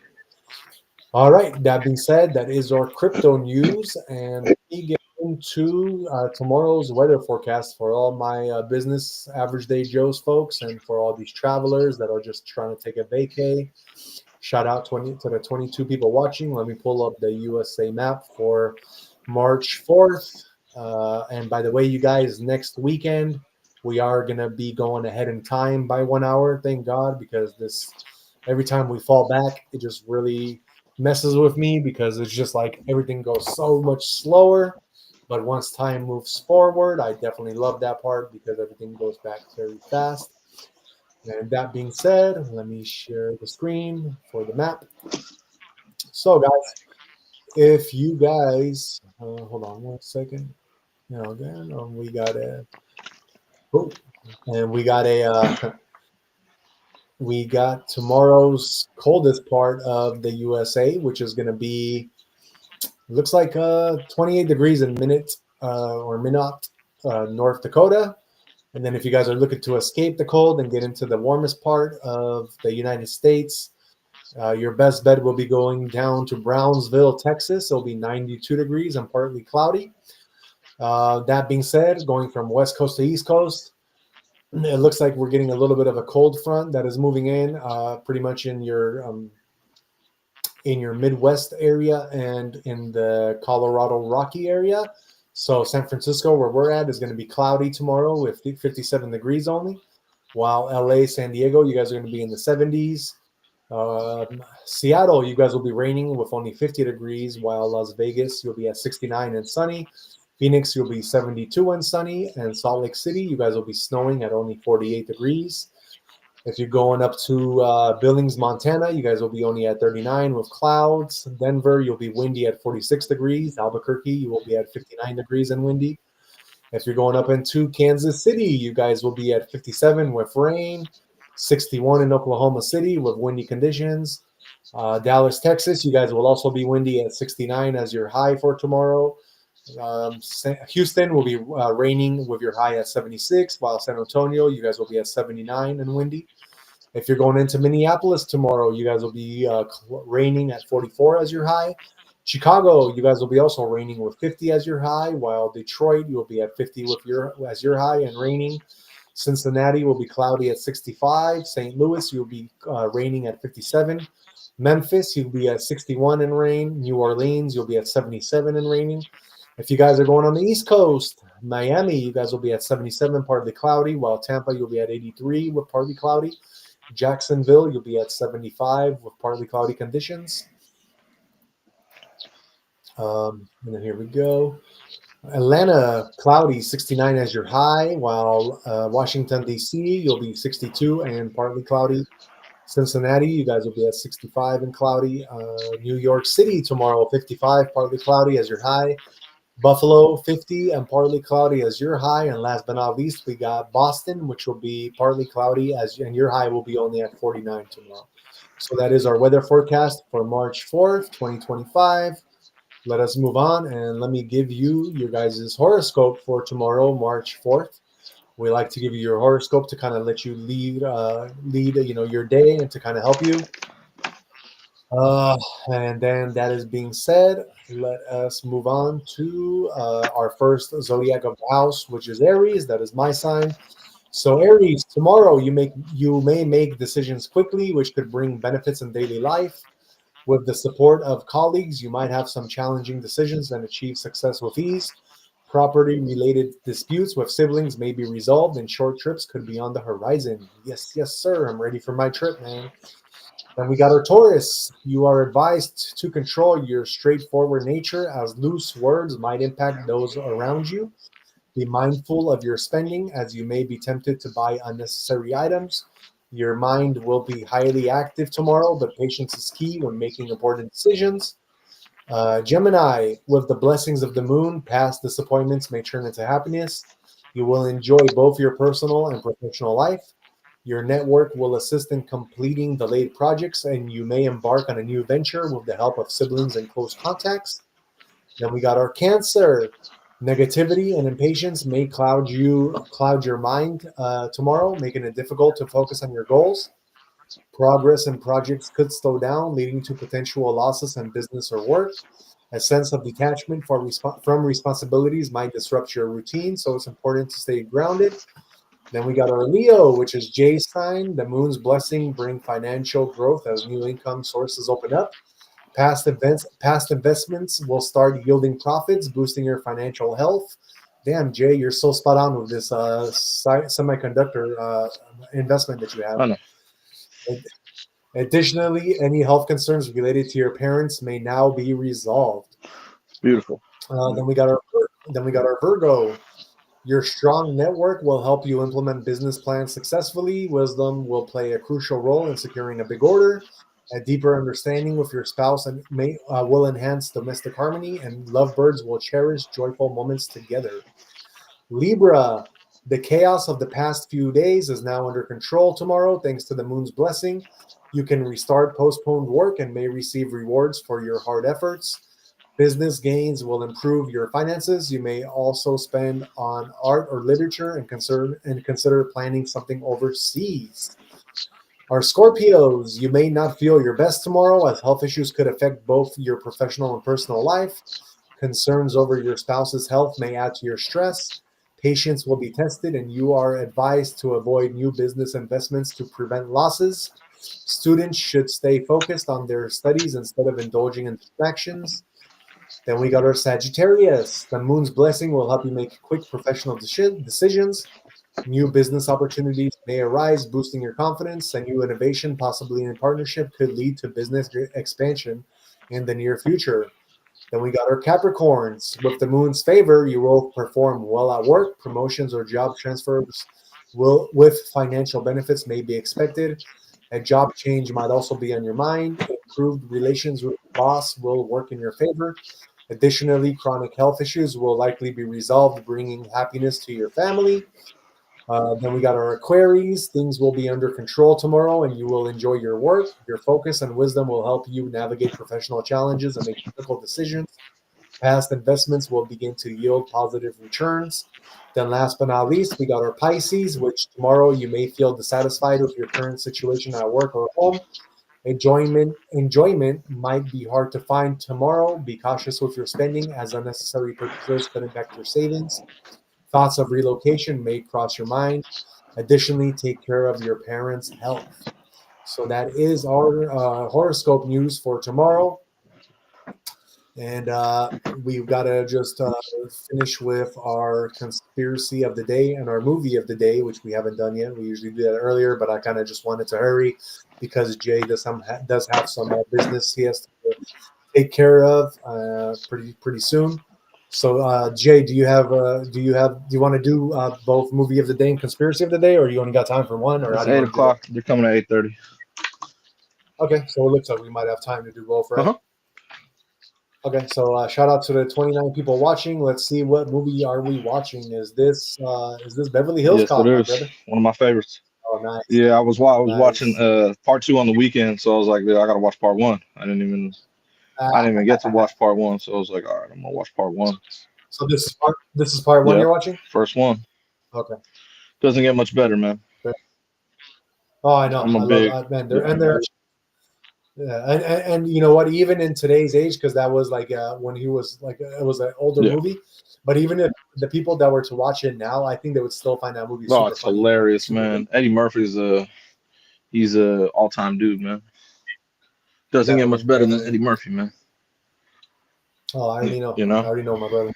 All right. That being said, that is our crypto news, and we get into tomorrow's weather forecast for all my business average day Joe's folks, and for all these travelers that are just trying to take a vacay. Shout out to the 22 people watching. Let me pull up the USA map for March 4th. And by the way, you guys, next weekend we are gonna be going ahead in time by 1 hour. Thank God, because every time we fall back, it just really messes with me because it's just like everything goes so much slower. But once time moves forward, I definitely love that part because everything goes back very fast. And that being said, let me share the screen for the map. So, guys, if you guys hold on 1 second. Again, we got we got tomorrow's coldest part of the USA, which is going to be, looks like 28 degrees in Minot, North Dakota. And then if you guys are looking to escape the cold and get into the warmest part of the United States, your best bet will be going down to Brownsville, Texas. It'll be 92 degrees and partly cloudy. That being said, going from West Coast to East Coast, it looks like we're getting a little bit of a cold front that is moving in pretty much in your Midwest area and in the Colorado Rocky area. So San Francisco, where we're at, is going to be cloudy tomorrow with 57 degrees only, while LA, San Diego, you guys are going to be in the 70s. Seattle, you guys will be raining with only 50 degrees, while Las Vegas, you'll be at 69 and sunny. Phoenix, you'll be 72 and sunny. And Salt Lake City, you guys will be snowing at only 48 degrees. If you're going up to Billings, Montana, you guys will be only at 39 with clouds. Denver, you'll be windy at 46 degrees. Albuquerque, you will be at 59 degrees and windy. If you're going up into Kansas City, you guys will be at 57 with rain. 61 in Oklahoma City with windy conditions. Dallas, Texas, you guys will also be windy at 69 as your high for tomorrow. Houston will be raining with your high at 76, while San Antonio, you guys will be at 79 and windy. If you're going into Minneapolis tomorrow, you guys will be raining at 44 as your high. Chicago, you guys will be also raining with 50 as your high, while Detroit, you will be at 50 as your high and raining. Cincinnati will be cloudy at 65. St. Louis, you'll be raining at 57. Memphis, you'll be at 61 and rain. New Orleans, you'll be at 77 and raining. If you guys are going on the East Coast, Miami, you guys will be at 77, partly cloudy, while Tampa, you'll be at 83 with partly cloudy. Jacksonville, you'll be at 75 with partly cloudy conditions. And then here we go. Atlanta, cloudy, 69 as your high, while Washington, D.C., you'll be 62 and partly cloudy. Cincinnati, you guys will be at 65 and cloudy. New York City tomorrow, 55, partly cloudy as your high. Buffalo, 50 and partly cloudy as your high. And last but not least, we got Boston, which will be partly cloudy and your high will be only at 49 tomorrow. So that is our weather forecast for March 4th, 2025. Let us move on and let me give you your guys' horoscope for tomorrow, March 4th. We like to give you your horoscope to kind of let you lead your day and to kind of help you. And then that is being said, let us move on to our first zodiac of the house, which is Aries. That is my sign. So Aries, tomorrow you may make decisions quickly, which could bring benefits in daily life. With the support of colleagues, you might have some challenging decisions and achieve success with ease. Property-related disputes with siblings may be resolved, and short trips could be on the horizon. Yes, yes, sir. I'm ready for my trip, man. Then we got our Taurus. You are advised to control your straightforward nature, as loose words might impact those around you. Be mindful of your spending, as you may be tempted to buy unnecessary items. Your mind will be highly active tomorrow, but patience is key when making important decisions. Gemini, with the blessings of the moon, past disappointments may turn into happiness. You will enjoy both your personal and professional life. Your network will assist in completing delayed projects, and you may embark on a new venture with the help of siblings and close contacts. Then we got our Cancer. Negativity and impatience may cloud your mind tomorrow, making it difficult to focus on your goals. Progress in projects could slow down, leading to potential losses in business or work. A sense of detachment from responsibilities might disrupt your routine, so it's important to stay grounded. Then we got our Leo, which is Jay's sign. The moon's blessing bring financial growth as new income sources open up. Past investments will start yielding profits, boosting your financial health. Damn, Jay, you're so spot on with this semiconductor investment that you have. I know. Additionally, any health concerns related to your parents may now be resolved. Beautiful. Then we got our Virgo. Your strong network will help you implement business plans successfully. Wisdom will play a crucial role in securing a big order. A deeper understanding with your spouse will enhance domestic harmony, and lovebirds will cherish joyful moments together. Libra, the chaos of the past few days is now under control tomorrow thanks to the moon's blessing. You can restart postponed work and may receive rewards for your hard efforts. Business gains will improve your finances. You may also spend on art or literature and consider planning something overseas. Our Scorpios, you may not feel your best tomorrow as health issues could affect both your professional and personal life. Concerns over your spouse's health may add to your stress. Patience will be tested, and you are advised to avoid new business investments to prevent losses. Students should stay focused on their studies instead of indulging in distractions. Then we got our Sagittarius. The moon's blessing will help you make quick professional decisions. New business opportunities may arise, boosting your confidence. A new innovation, possibly in partnership, could lead to business expansion in the near future. Then we got our Capricorns. With the moon's favor, you will perform well at work. Promotions or job transfers with financial benefits may be expected. A job change might also be on your mind. Improved relations with the boss will work in your favor. Additionally, chronic health issues will likely be resolved, bringing happiness to your family. Then we got our Aquarius. Things will be under control tomorrow, and you will enjoy your work. Your focus and wisdom will help you navigate professional challenges and make difficult decisions. Past investments will begin to yield positive returns. Then, last but not least, we got our Pisces, which tomorrow you may feel dissatisfied with your current situation at work or home. Enjoyment might be hard to find tomorrow. Be cautious with your spending, as unnecessary purchases could impact your savings. Thoughts of relocation may cross your mind. Additionally, take care of your parents' health. So that is our horoscope news for tomorrow. And we've got to just finish with our conspiracy of the day and our movie of the day, which we haven't done yet. We usually do that earlier, but I kind of just wanted to hurry because Jay does have some business he has to take care of pretty soon. So Jay, do you want to do both movie of the day and conspiracy of the day, or you only got time for one, or It's how do you 8 want to do that? o'clock. They're coming at 8:30. Okay, so it looks like we might have time to do both, right? Uh-huh. Okay, so shout out to the 29 people watching. Let's see, what movie are we watching? Is this Beverly Hills Yes, it Cop, my is. brother? One of my favorites. Oh, nice, Yeah, I was watching nice. part 2 on the weekend, so I was like, yeah, I gotta watch part 1. I didn't even get to watch part 1, so I was like, all right, I'm gonna watch part 1. So this is part one Yeah, you're watching? first one. Okay. Doesn't get much better, man. Oh, I know. I'm a I big love man. They're yeah, and you know what? Even in today's age, because that was like when he was like it was an older Yeah. movie. But even if the people that were to watch it now, I think they would still find that movie Oh, super it's funny. hilarious, Super man. good. Eddie Murphy's he's a all-time dude, man. Doesn't get much better than Eddie Murphy, man. Oh, I already know. You know? I already know, my brother.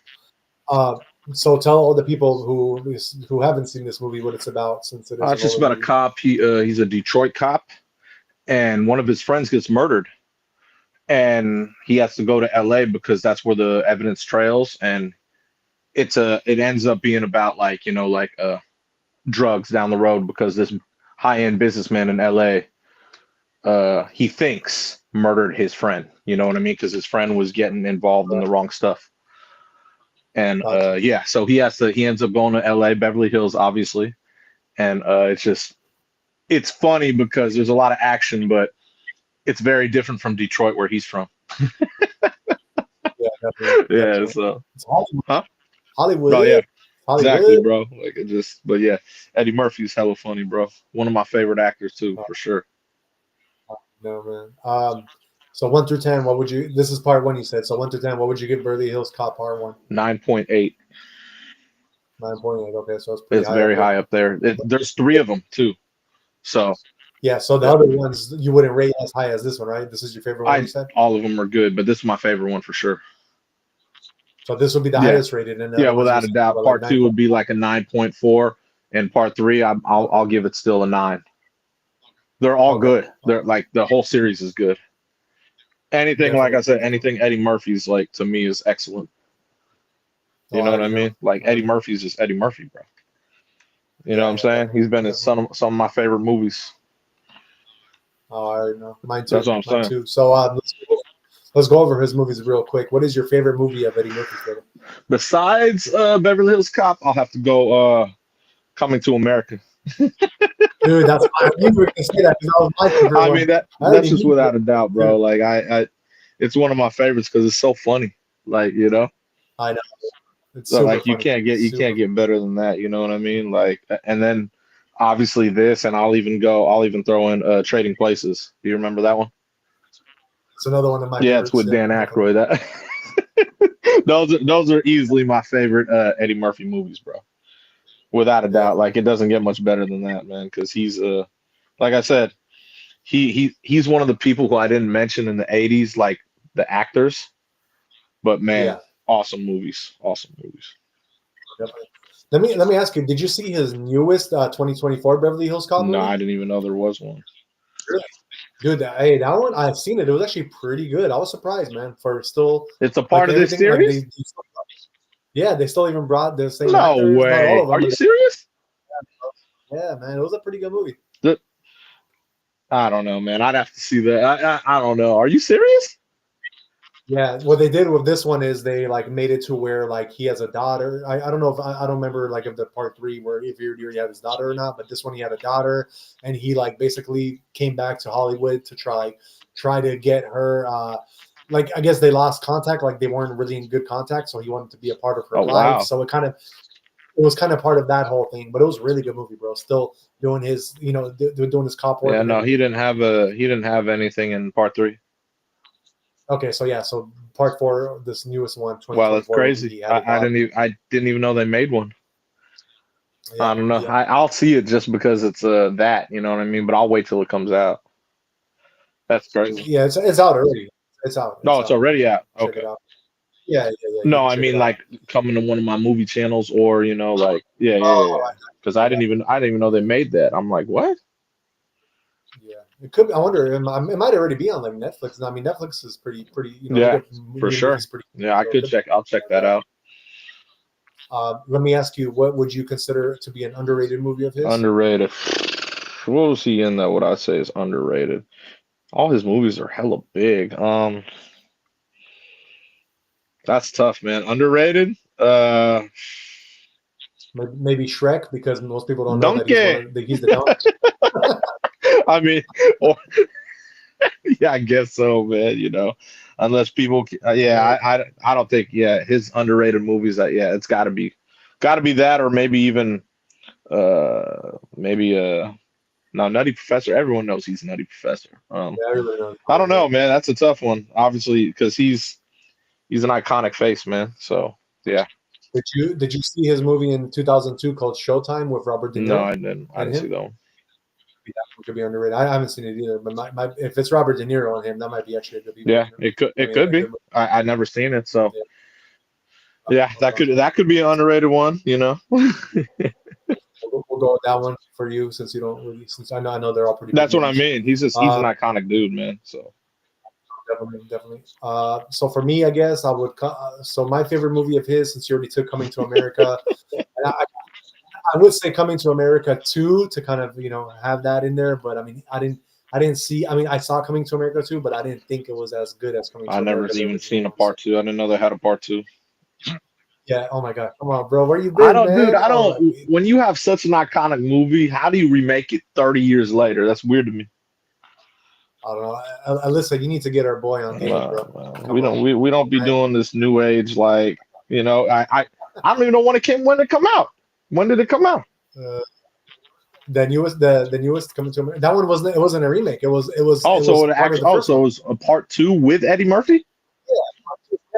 So tell all the people who haven't seen this movie what it's about, since it is. It's just about a cop. He's a Detroit cop, and one of his friends gets murdered, and he has to go to LA because that's where the evidence trails, and it ends up being about like drugs down the road, because this high-end businessman in LA, he thinks murdered his friend. You know what I mean? Because his friend was getting involved in the wrong stuff. And Gotcha. so he ends up going to LA, Beverly Hills, obviously. And it's funny because there's a lot of action, but it's very different from Detroit, where he's from. Yeah, definitely. Yeah, so It's Hollywood. huh? Hollywood. Oh yeah, exactly, Hollywood. bro. Like but yeah, Eddie Murphy's hella funny, bro. One of my favorite actors too, for sure. No, man. So 1 through 10, what would you? This is part 1, you said. So 1 through 10, what would you give Beverly Hills Cop Part 1? 9.8. 9.8. Okay, so it's pretty It's high up very there. high up there. There's 3 of them too, so Yeah. So the other ones you wouldn't rate as high as this one, right? This is your favorite one, you said. all of them are good, but this is my favorite one for sure. So this would be the highest rated, and the other ones without a you doubt. said, Part like 2 would be like a 9.4, and part 3, I'll give it still a 9. They're all good. They're like, the whole series is good. Anything, like I said, anything Eddie Murphy's, like, to me, is excellent. You know what I mean? Like, Eddie Murphy's just Eddie Murphy, bro. You know what I'm saying? He's been in some of my favorite movies. Oh, I already know. Mine too. That's what I'm saying. Too. So let's go over his movies real quick. What is your favorite movie of Eddie Murphy's, brother? Besides Beverly Hills Cop, I'll have to go Coming to America. Dude, that's fine. You were gonna say that because that was my favorite one. I mean, that's just without a doubt, bro. Like I it's one of my favorites because it's so funny. Like, you know. I know. It's So, super like, you funny. can't get better than that. You know what I mean? Like, and then obviously this, and I'll even throw in Trading Places. Do you remember that one? It's another one of my Yeah, favorites. it's with Dan Aykroyd. Those are easily my favorite Eddie Murphy movies, bro. Without a doubt. Like, it doesn't get much better than that, man. Because he's like I said, he's one of the people who I didn't mention in the '80s, like the actors. But man, awesome movies. Awesome movies. Definitely. Let me ask you, did you see his newest 2024 Beverly Hills Cop movie? No, I didn't even know there was one. Really? Dude, hey, that one, I've seen it. It was actually pretty good. I was surprised, man, for still. It's a part of this series? Like, they still even brought the same No actors. way. Not all of them, Are you serious? Yeah, man. It was a pretty good movie. I don't know, man. I'd have to see that. I don't know. Are you serious? Yeah, what they did with this one is they like made it to where like he has a daughter. I don't know if I don't remember like of the part 3 where if he already had his daughter or not, but this one he had a daughter, and he like basically came back to Hollywood to try to get her. Like, I guess they lost contact, like they weren't really in good contact, so he wanted to be a part of her life. Wow. So it was kind of part of that whole thing, but it was a really good movie, bro. Still doing his, doing his cop work. Yeah, no, he didn't have anything in part 3. Okay, so part 4, this newest one. Wow, that's crazy. I didn't even know they made one. Yeah, I don't know. Yeah. I'll see it just because it's that, you know what I mean. But I'll wait till it comes out. That's crazy. Yeah, it's out already. It's out. It's already out. Okay. Yeah. No, I mean like coming to one of my movie channels, or like because I didn't even know they made that. I'm like, what? Yeah, it could be. I wonder. It might already be on like Netflix. I mean, Netflix is pretty. For sure. I'll check that out. Let me ask you, what would you consider to be an underrated movie of his? Underrated. What was he in that? What I'd say is underrated. All his movies are hella big. That's tough, man. Underrated. Maybe Shrek, because most people don't know that he's the donkey. I mean, yeah, I guess so, man. Unless people, I don't think, his underrated movies. That it's got to be that, or maybe even Maybe no, Nutty Professor. Everyone knows he's Nutty Professor. Yeah, everybody knows. I don't know, man. That's a tough one, obviously, because he's an iconic face, man. So yeah. Did you see his movie in 2002 called Showtime with Robert De Niro? No, I didn't. I didn't see that one. That one could be underrated. I haven't seen it either, but if it's Robert De Niro on him, that might be actually a good movie. Yeah, it could be. I never seen it, so yeah, that could be an underrated one. You know. We'll go with that one for you since you don't really. Since I know they're all pretty. That's what I mean. He's an iconic dude, man. So. Definitely. So for me, I guess I would. So my favorite movie of his, since you already took Coming to America, and I would say Coming to America 2 to kind of have that in there. But I mean, I didn't see. I mean, I saw Coming to America 2, but I didn't think it was as good as Coming to America. I never even seen a part 2. I didn't know they had a part 2. Yeah. Oh my God. Come on, bro. Where you been, man? I don't. When you have such an iconic movie, how do you remake it 30 years later? That's weird to me. I don't know. Alyssa, you need to get our boy on game, bro. We don't be doing this new age I don't even know when it come out. When did it come out? The newest Coming to America. That one wasn't. It wasn't a remake. It was. It was a part 2 with Eddie Murphy.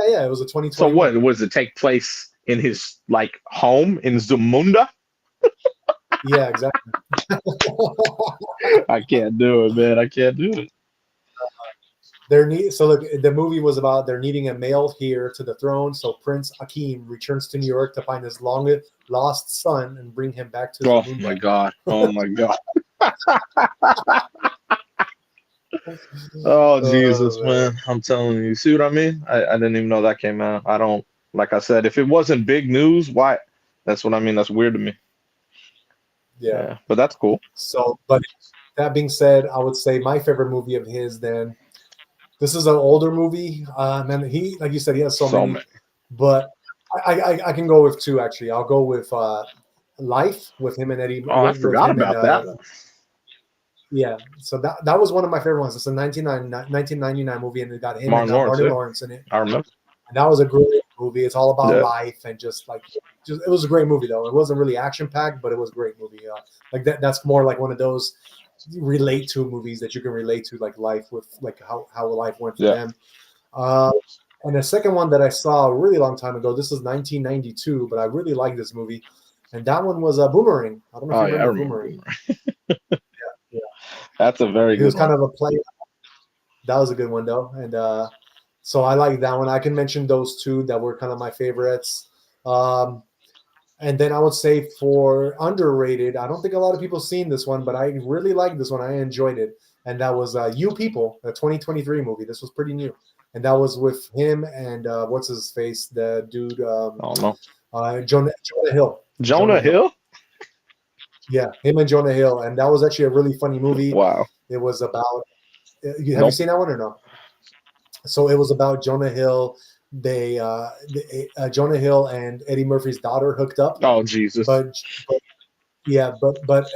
Yeah. It was a 2020. So what was it take place in his home in Zamunda? Yeah, exactly. I can't do it, man. I can't do it. So look, the movie was about they're needing a male heir to the throne. So Prince Akeem returns to New York to find his long lost son and bring him back to. Oh my God! Oh my God! Oh Jesus, man! I'm telling you. See what I mean? I didn't even know that came out. I don't. Like I said, if it wasn't big news, why? That's what I mean. That's weird to me. Yeah, but that's cool. So, but that being said, I would say my favorite movie of his. Then, this is an older movie. Man, he, like you said, he has so many. But I can go with 2 actually. I'll go with Life with him and Eddie. Oh, I forgot about that. Yeah, so that was one of my favorite ones. It's a 1999 movie, and it got him and Martin Lawrence in it. I remember. And that was a great movie. It's all about life and just it was a great movie though. It wasn't really action packed, but it was a great movie. That's more like one of those relate to movies that you can relate to, like life with how life went for them. And the second one that I saw a really long time ago. This is 1992, but I really liked this movie, and that one was Boomerang. I don't know if you remember Boomerang. Yeah. That's a very good one. It was kind of a play. That was a good one though, and so I like that one. I can mention those 2 that were kind of my favorites. And then I would say for underrated, I don't think a lot of people seen this one, but I really liked this one. I enjoyed it. And that was You People, a 2023 movie. This was pretty new. And that was with him and what's his face? The dude. I don't know. Jonah Hill. Jonah Hill? Yeah, him and Jonah Hill. And that was actually a really funny movie. Wow. It was about. Have you seen that one or no? So it was about Jonah Hill. Jonah Hill and Eddie Murphy's daughter hooked up. Oh Jesus! But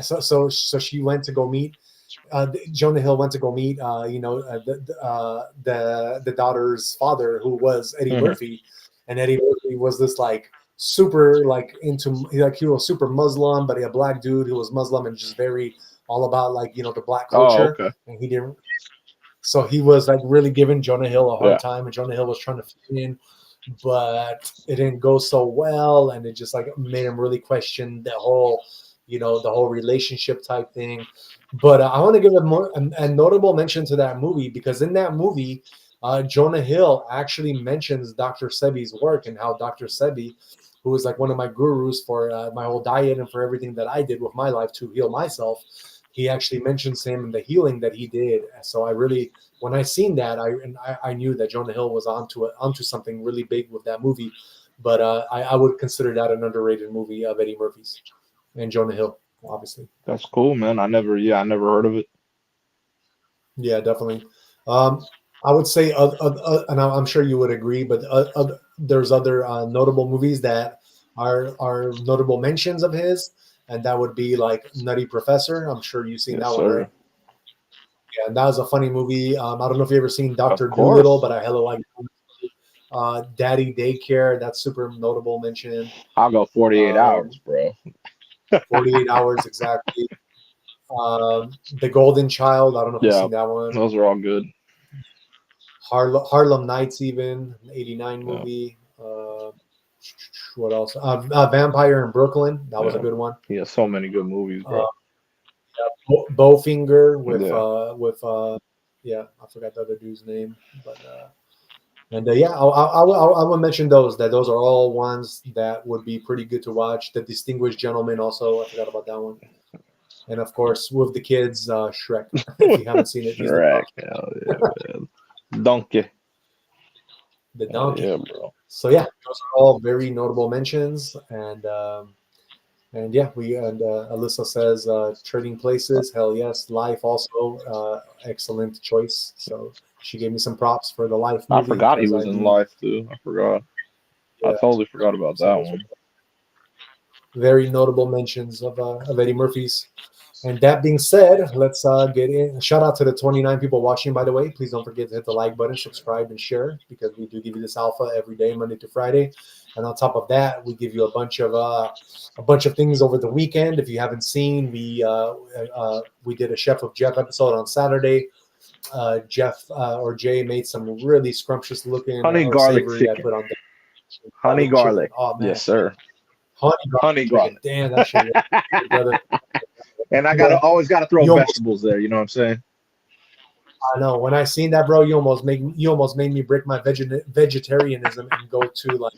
so she went to go meet. Jonah Hill went to go meet. The daughter's father, who was Eddie Murphy, and Eddie Murphy was this super into he was super Muslim, but a black dude who was Muslim and just very all about the black culture. Oh, okay. And he didn't. So he was really giving Jonah Hill a hard time, and Jonah Hill was trying to fit in, but it didn't go so well, and it just made him really question the whole relationship type thing. But I want to give a notable mention to that movie, because in that movie, Jonah Hill actually mentions Dr. Sebi's work and how Dr. Sebi, who is one of my gurus for my whole diet and for everything that I did with my life to heal myself. He actually mentions him and the healing that he did. So I really, when I seen that, I knew that Jonah Hill was onto something really big with that movie. But I would consider that an underrated movie of Eddie Murphy's and Jonah Hill, obviously. That's cool, man. I never heard of it. Yeah, definitely. I would say, and I'm sure you would agree, but there's other notable movies that are notable mentions of his. And that would be Nutty Professor. I'm sure you've seen that one, right? Yeah, and that was a funny movie. I don't know if you've ever seen Dr. Dolittle, but I hella like Daddy Daycare. That's super notable mention. I'll go 48 hours, bro. 48 hours exactly. The Golden Child. I don't know if you've Yeah, seen that one. those are all good. Harlem Nights, even '89 Yeah. movie. What else? Vampire in Brooklyn. That was a Yeah. good one. Yeah, so many good movies, bro. Bowfinger with Yeah. yeah, I forgot the other dude's name, but yeah, I will mention those. Those are all ones that would be pretty good to watch. The Distinguished Gentleman, also, I forgot about that one. And of course, with the kids, Shrek. If you haven't seen it, he's the Shrek. donkey. Hell yeah, man. Donkey. The Hell donkey. yeah, bro. So yeah, those are all very notable mentions, and yeah, Alyssa says Trading Places, hell yes. Life also, excellent choice. So she gave me some props for the Life I movie forgot he because was I in do. Life too. I forgot. I Yeah, totally forgot about so that those are one. very notable mentions of Eddie Murphy's. And that being said, let's get in. Shout out to the 29 people watching, by the way. Please don't forget to hit the like button, subscribe, and share, because we do give you this alpha every day, Monday to Friday. And on top of that, we give you a bunch of things over the weekend. If you haven't seen, we did a Chef of Jeff episode on Saturday. Jeff or Jay made some really scrumptious looking Honey or garlic savory. I chicken. put on the Honey chicken. garlic. Oh man, Yes, sir. honey Honey garlic chicken. garlic. Damn, that shit, brother. And I Yeah. always gotta throw You almost, vegetables there. You know what I'm saying? I know, when I seen that, bro, you almost made me break my vegetarianism and go to like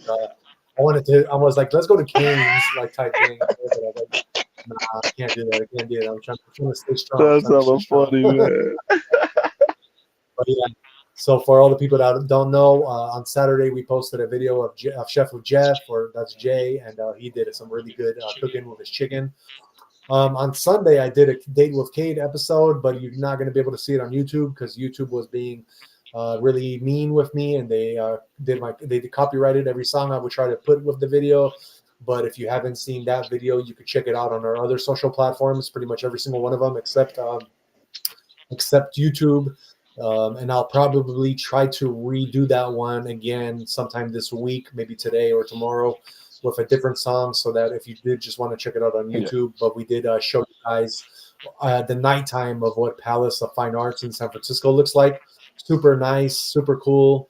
I was like, let's go to Cane's like type thing. But I was like, nah, I can't do that. I can't do that. I'm trying to stay strong. That's hella funny, man. But yeah. So for all the people that don't know, on Saturday we posted a video of Chef of Jeff, or that's Jay, and he did some really good cooking with his chicken. On Sunday, I did a Date with Kate episode, but you're not going to be able to see it on YouTube because YouTube was being really mean with me, and they copyrighted every song I would try to put with the video. But if you haven't seen that video, you could check it out on our other social platforms, pretty much every single one of them, except YouTube. And I'll probably try to redo that one again sometime this week, maybe today or tomorrow, with a different song, so that if you did just want to check it out on YouTube. But we did show you guys the nighttime of what Palace of Fine Arts in San Francisco looks like. Super nice, super cool.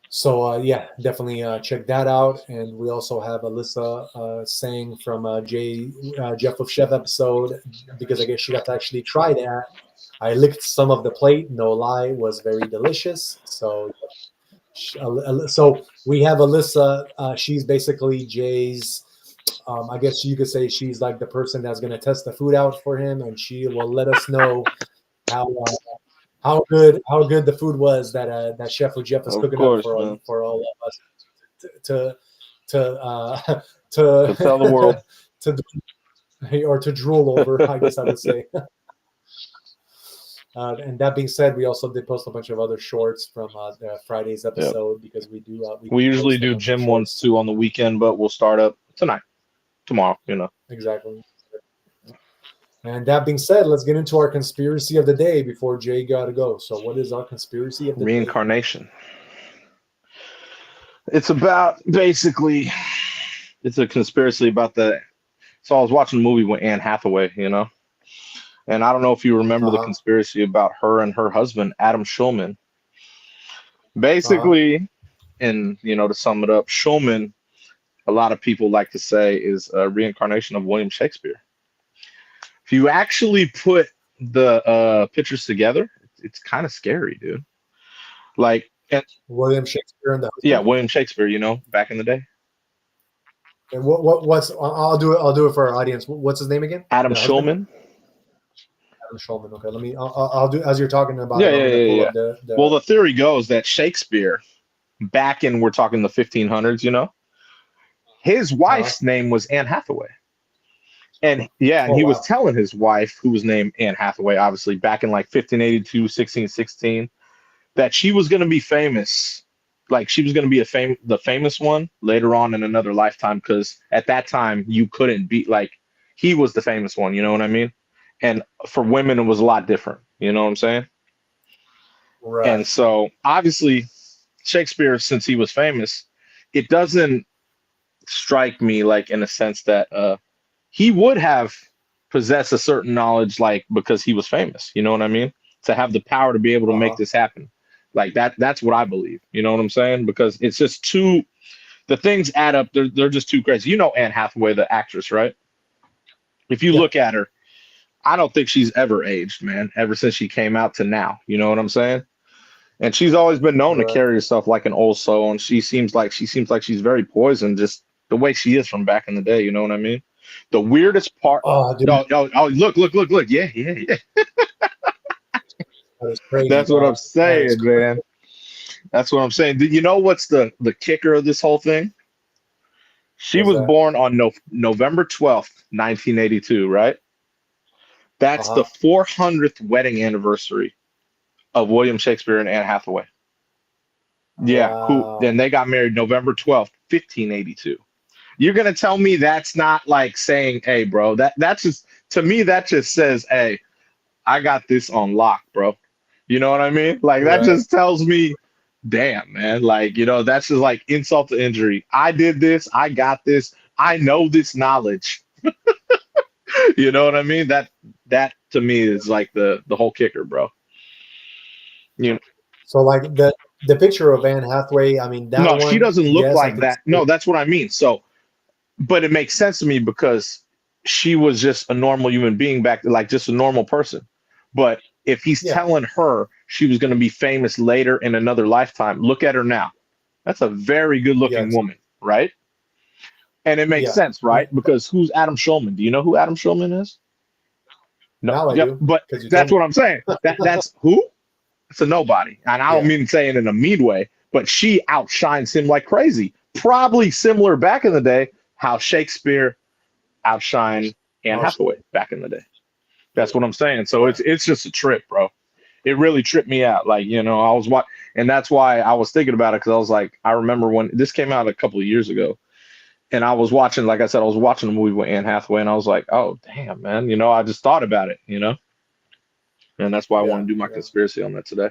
So yeah, definitely check that out. And we also have Alyssa saying from Jeff of Chef episode, because I guess she got to actually try that. I licked some of the plate. No lie, was very delicious. So we have Alyssa. She's basically Jay's. I guess you could say she's like the person that's going to test the food out for him, and she will let us know how good the food was that Chef Jeff is Of cooking up course, man. for all of us to To tell the world. to drool over, I guess I would say. And that being said, we also did post a bunch of other shorts from Friday's episode, because we usually do gym ones too on the weekend, but we'll start up tomorrow. Exactly. And that being said, let's get into our conspiracy of the day before Jay got to go. So, what is our conspiracy of the Reincarnation. It's about basically, it's a conspiracy about So I was watching a movie with Anne Hathaway, and I don't know if you remember the conspiracy about her and her husband, Adam Schulman. Basically, and to sum it up, Schulman, a lot of people like to say, is a reincarnation of William Shakespeare. If you actually put the pictures together, it's kind of scary, dude. Like, William Shakespeare and the husband? Yeah, William Shakespeare, back in the day. And what's I'll do it for our audience. What's his name again? Adam Schulman. Adam Schulman. Okay, I'll do as you're talking about. Yeah. Well, the theory goes that Shakespeare, back in, we're talking the 1500s, his wife's name was Anne Hathaway. And he was telling his wife, who was named Anne Hathaway, obviously back in like 1582, 1616, that she was going to be famous. Like, she was going to be the famous one later on in another lifetime, because at that time you couldn't be like, he was the famous one. You know what I mean? And for women, it was a lot different. You know what I'm saying? Right. And so obviously Shakespeare, since he was famous, it doesn't strike me like, in a sense, that he would have possessed a certain knowledge, like because he was famous. You know what I mean? To have the power to be able to make this happen, like that's what I believe. You know what I'm saying? Because it's just too, the things add up. They're just too crazy. You know Anne Hathaway, the actress, right? If you look at her, I don't think she's ever aged, man. Ever since she came out to now, you know what I'm saying? And she's always been known to carry herself like an old soul, and she seems like she's very poisoned, just the way she is from back in the day. You know what I mean? The weirdest part. Oh, look! Yeah. That is crazy. That's what I'm saying, man. That's what I'm saying. You know what's the kicker of this whole thing? She was born on November 12th, 1982, right? That's the 400th wedding anniversary of William Shakespeare and Anne Hathaway. Yeah, Wow. then they got married November 12th, 1582. You're gonna tell me that's not like saying, hey, bro, that's just, to me, that just says, hey, I got this on lock, bro. You know what I mean? Like that just tells me, damn, man, like, you know, that's just like insult to injury. I did this, I got this, I know this knowledge. You know what I mean? That to me is like the whole kicker, bro. You know? So like the picture of Anne Hathaway, I mean, that one, she doesn't look like that. No, that's what I mean. So, but it makes sense to me because she was just a normal human being back, like just a normal person. But if he's telling her she was going to be famous later in another lifetime, look at her now. That's a very good looking woman, right? And it makes sense, right? Because who's Adam Schulman? Do you know who Adam Schulman is? No, now I do, but that's what I'm saying. That's who? It's a nobody. And I don't mean saying in a mean way, but she outshines him like crazy. Probably similar back in the day, how Shakespeare outshined Anne Hathaway back in the day. That's what I'm saying. So it's just a trip, bro. It really tripped me out. Like, you know, I was watching, and that's why I was thinking about it, because I was like, I remember when this came out a couple of years ago, and I was watching, like I said, I was watching a movie with Anne Hathaway, and I was like, oh, damn, man. You know, I just thought about it, you know? And that's why I want to do my conspiracy on that today.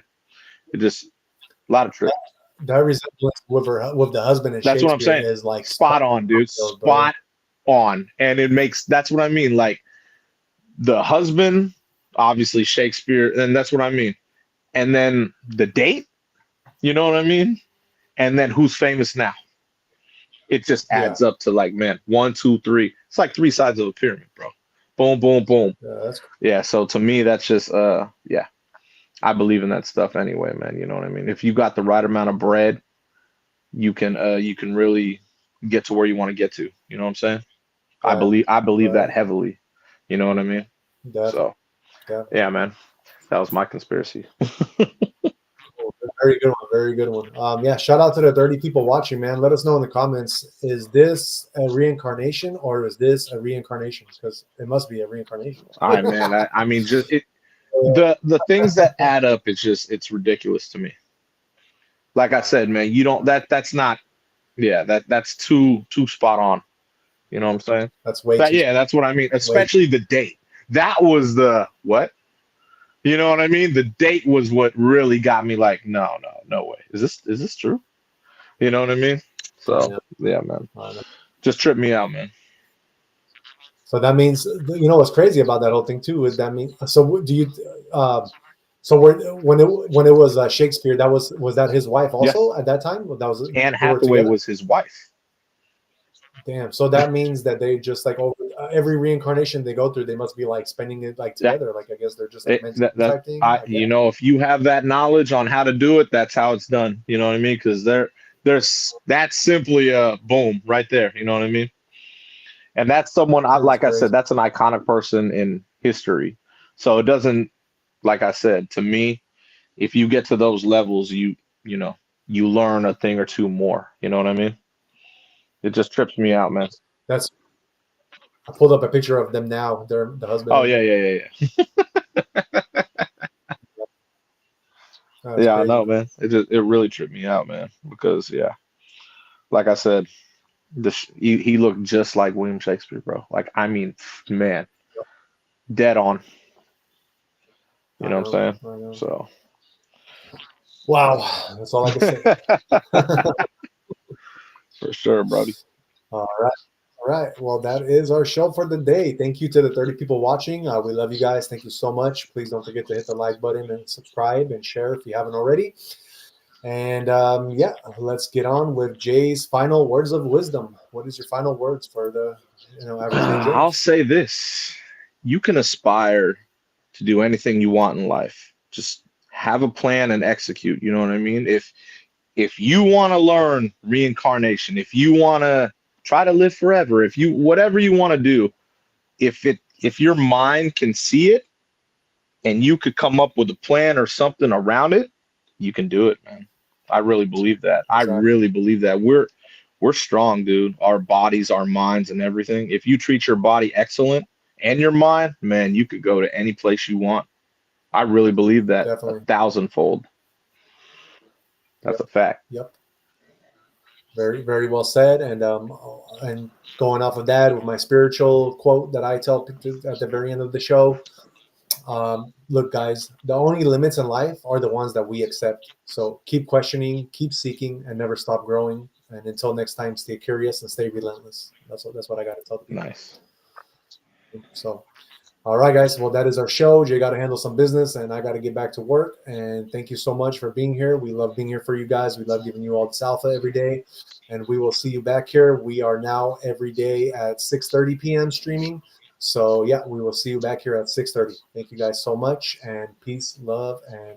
It just, a lot of trips. That resemblance with the husband and that's Shakespeare what I'm saying. is like spot on, dude. Spot on. And it makes, that's what I mean. Like the husband, obviously Shakespeare, and that's what I mean. And then the date, you know what I mean? And then who's famous now? It just adds up to like, man, 1, 2, 3. It's like 3 sides of a pyramid, bro. Boom, boom, boom. Yeah, so to me, that's just, I believe in that stuff anyway, man. You know what I mean? If you got the right amount of bread, you can really get to where you want to get to. You know what I'm saying? I believe that heavily. You know what I mean? So, yeah, man, that was my conspiracy. Very good one. Very good one. Yeah, shout out to the 30 people watching, man. Let us know in the comments, is this a reincarnation or is this a reincarnation? Because it must be a reincarnation. All right, man. I mean, just the things that add up, it's ridiculous to me. Like I said, man, you don't, that's not, that's too spot on. You know what I'm saying? That's way too. Yeah, that's what I mean. Especially the date. That was the what? You know what I mean? The date was what really got me like, no way. Is this true? You know what I mean? So yeah, man. Just tripped me out, man. So that means, you know, what's crazy about that whole thing too is that mean. So do you? So when it was Shakespeare, was that his wife also at that time? That was Anne Hathaway was his wife. Damn. So that means that they just like every reincarnation they go through, they must be like spending it like together. Like I guess they're just like type thing. You know, if you have that knowledge on how to do it, that's how it's done. You know what I mean? Because that's simply a boom right there. You know what I mean? And that's someone like I said, that's an iconic person in history. So it doesn't, like I said, to me, if you get to those levels, you learn a thing or two more. You know what I mean? It just trips me out, man. I pulled up a picture of them now. They're the husband. Oh yeah. Yeah, I know, man. It really tripped me out, man. Because like I said, he looked just like William Shakespeare, bro. Like, I mean, man, dead on. You know what I'm saying? So, wow, that's all I can say. For sure, Brody. All right. right. Well, that is our show for the day. Thank you to the 30 people watching. We love you guys. Thank you so much. Please don't forget to hit the like button and subscribe and share if you haven't already. And yeah, let's get on with Jay's final words of wisdom. What is your final words for the average day Joe? I'll say this: you can aspire to do anything you want in life. Just have a plan and execute. You know what I mean? If you want to learn reincarnation, if you want to try to live forever, if you whatever you want to do, if your mind can see it and you could come up with a plan or something around it, you can do it, man. I really believe that. Exactly. I really believe that. We're strong, dude. Our bodies, our minds, and everything. If you treat your body excellent and your mind, man, you could go to any place you want. I really believe that. Definitely. 1,000-fold. That's a fact. Yep. Very, very well said. And going off of that with my spiritual quote that I tell people at the very end of the show, look, guys, the only limits in life are the ones that we accept. So keep questioning, keep seeking, and never stop growing. And until next time, stay curious and stay relentless. That's what I got to tell people. Nice. So, all right, guys. Well, that is our show. Jay got to handle some business, and I got to get back to work. And thank you so much for being here. We love being here for you guys. We love giving you all this alpha every day. And we will see you back here. We are now every day at 6:30 p.m. streaming. So, yeah, we will see you back here at 6:30. Thank you guys so much. And peace, love, and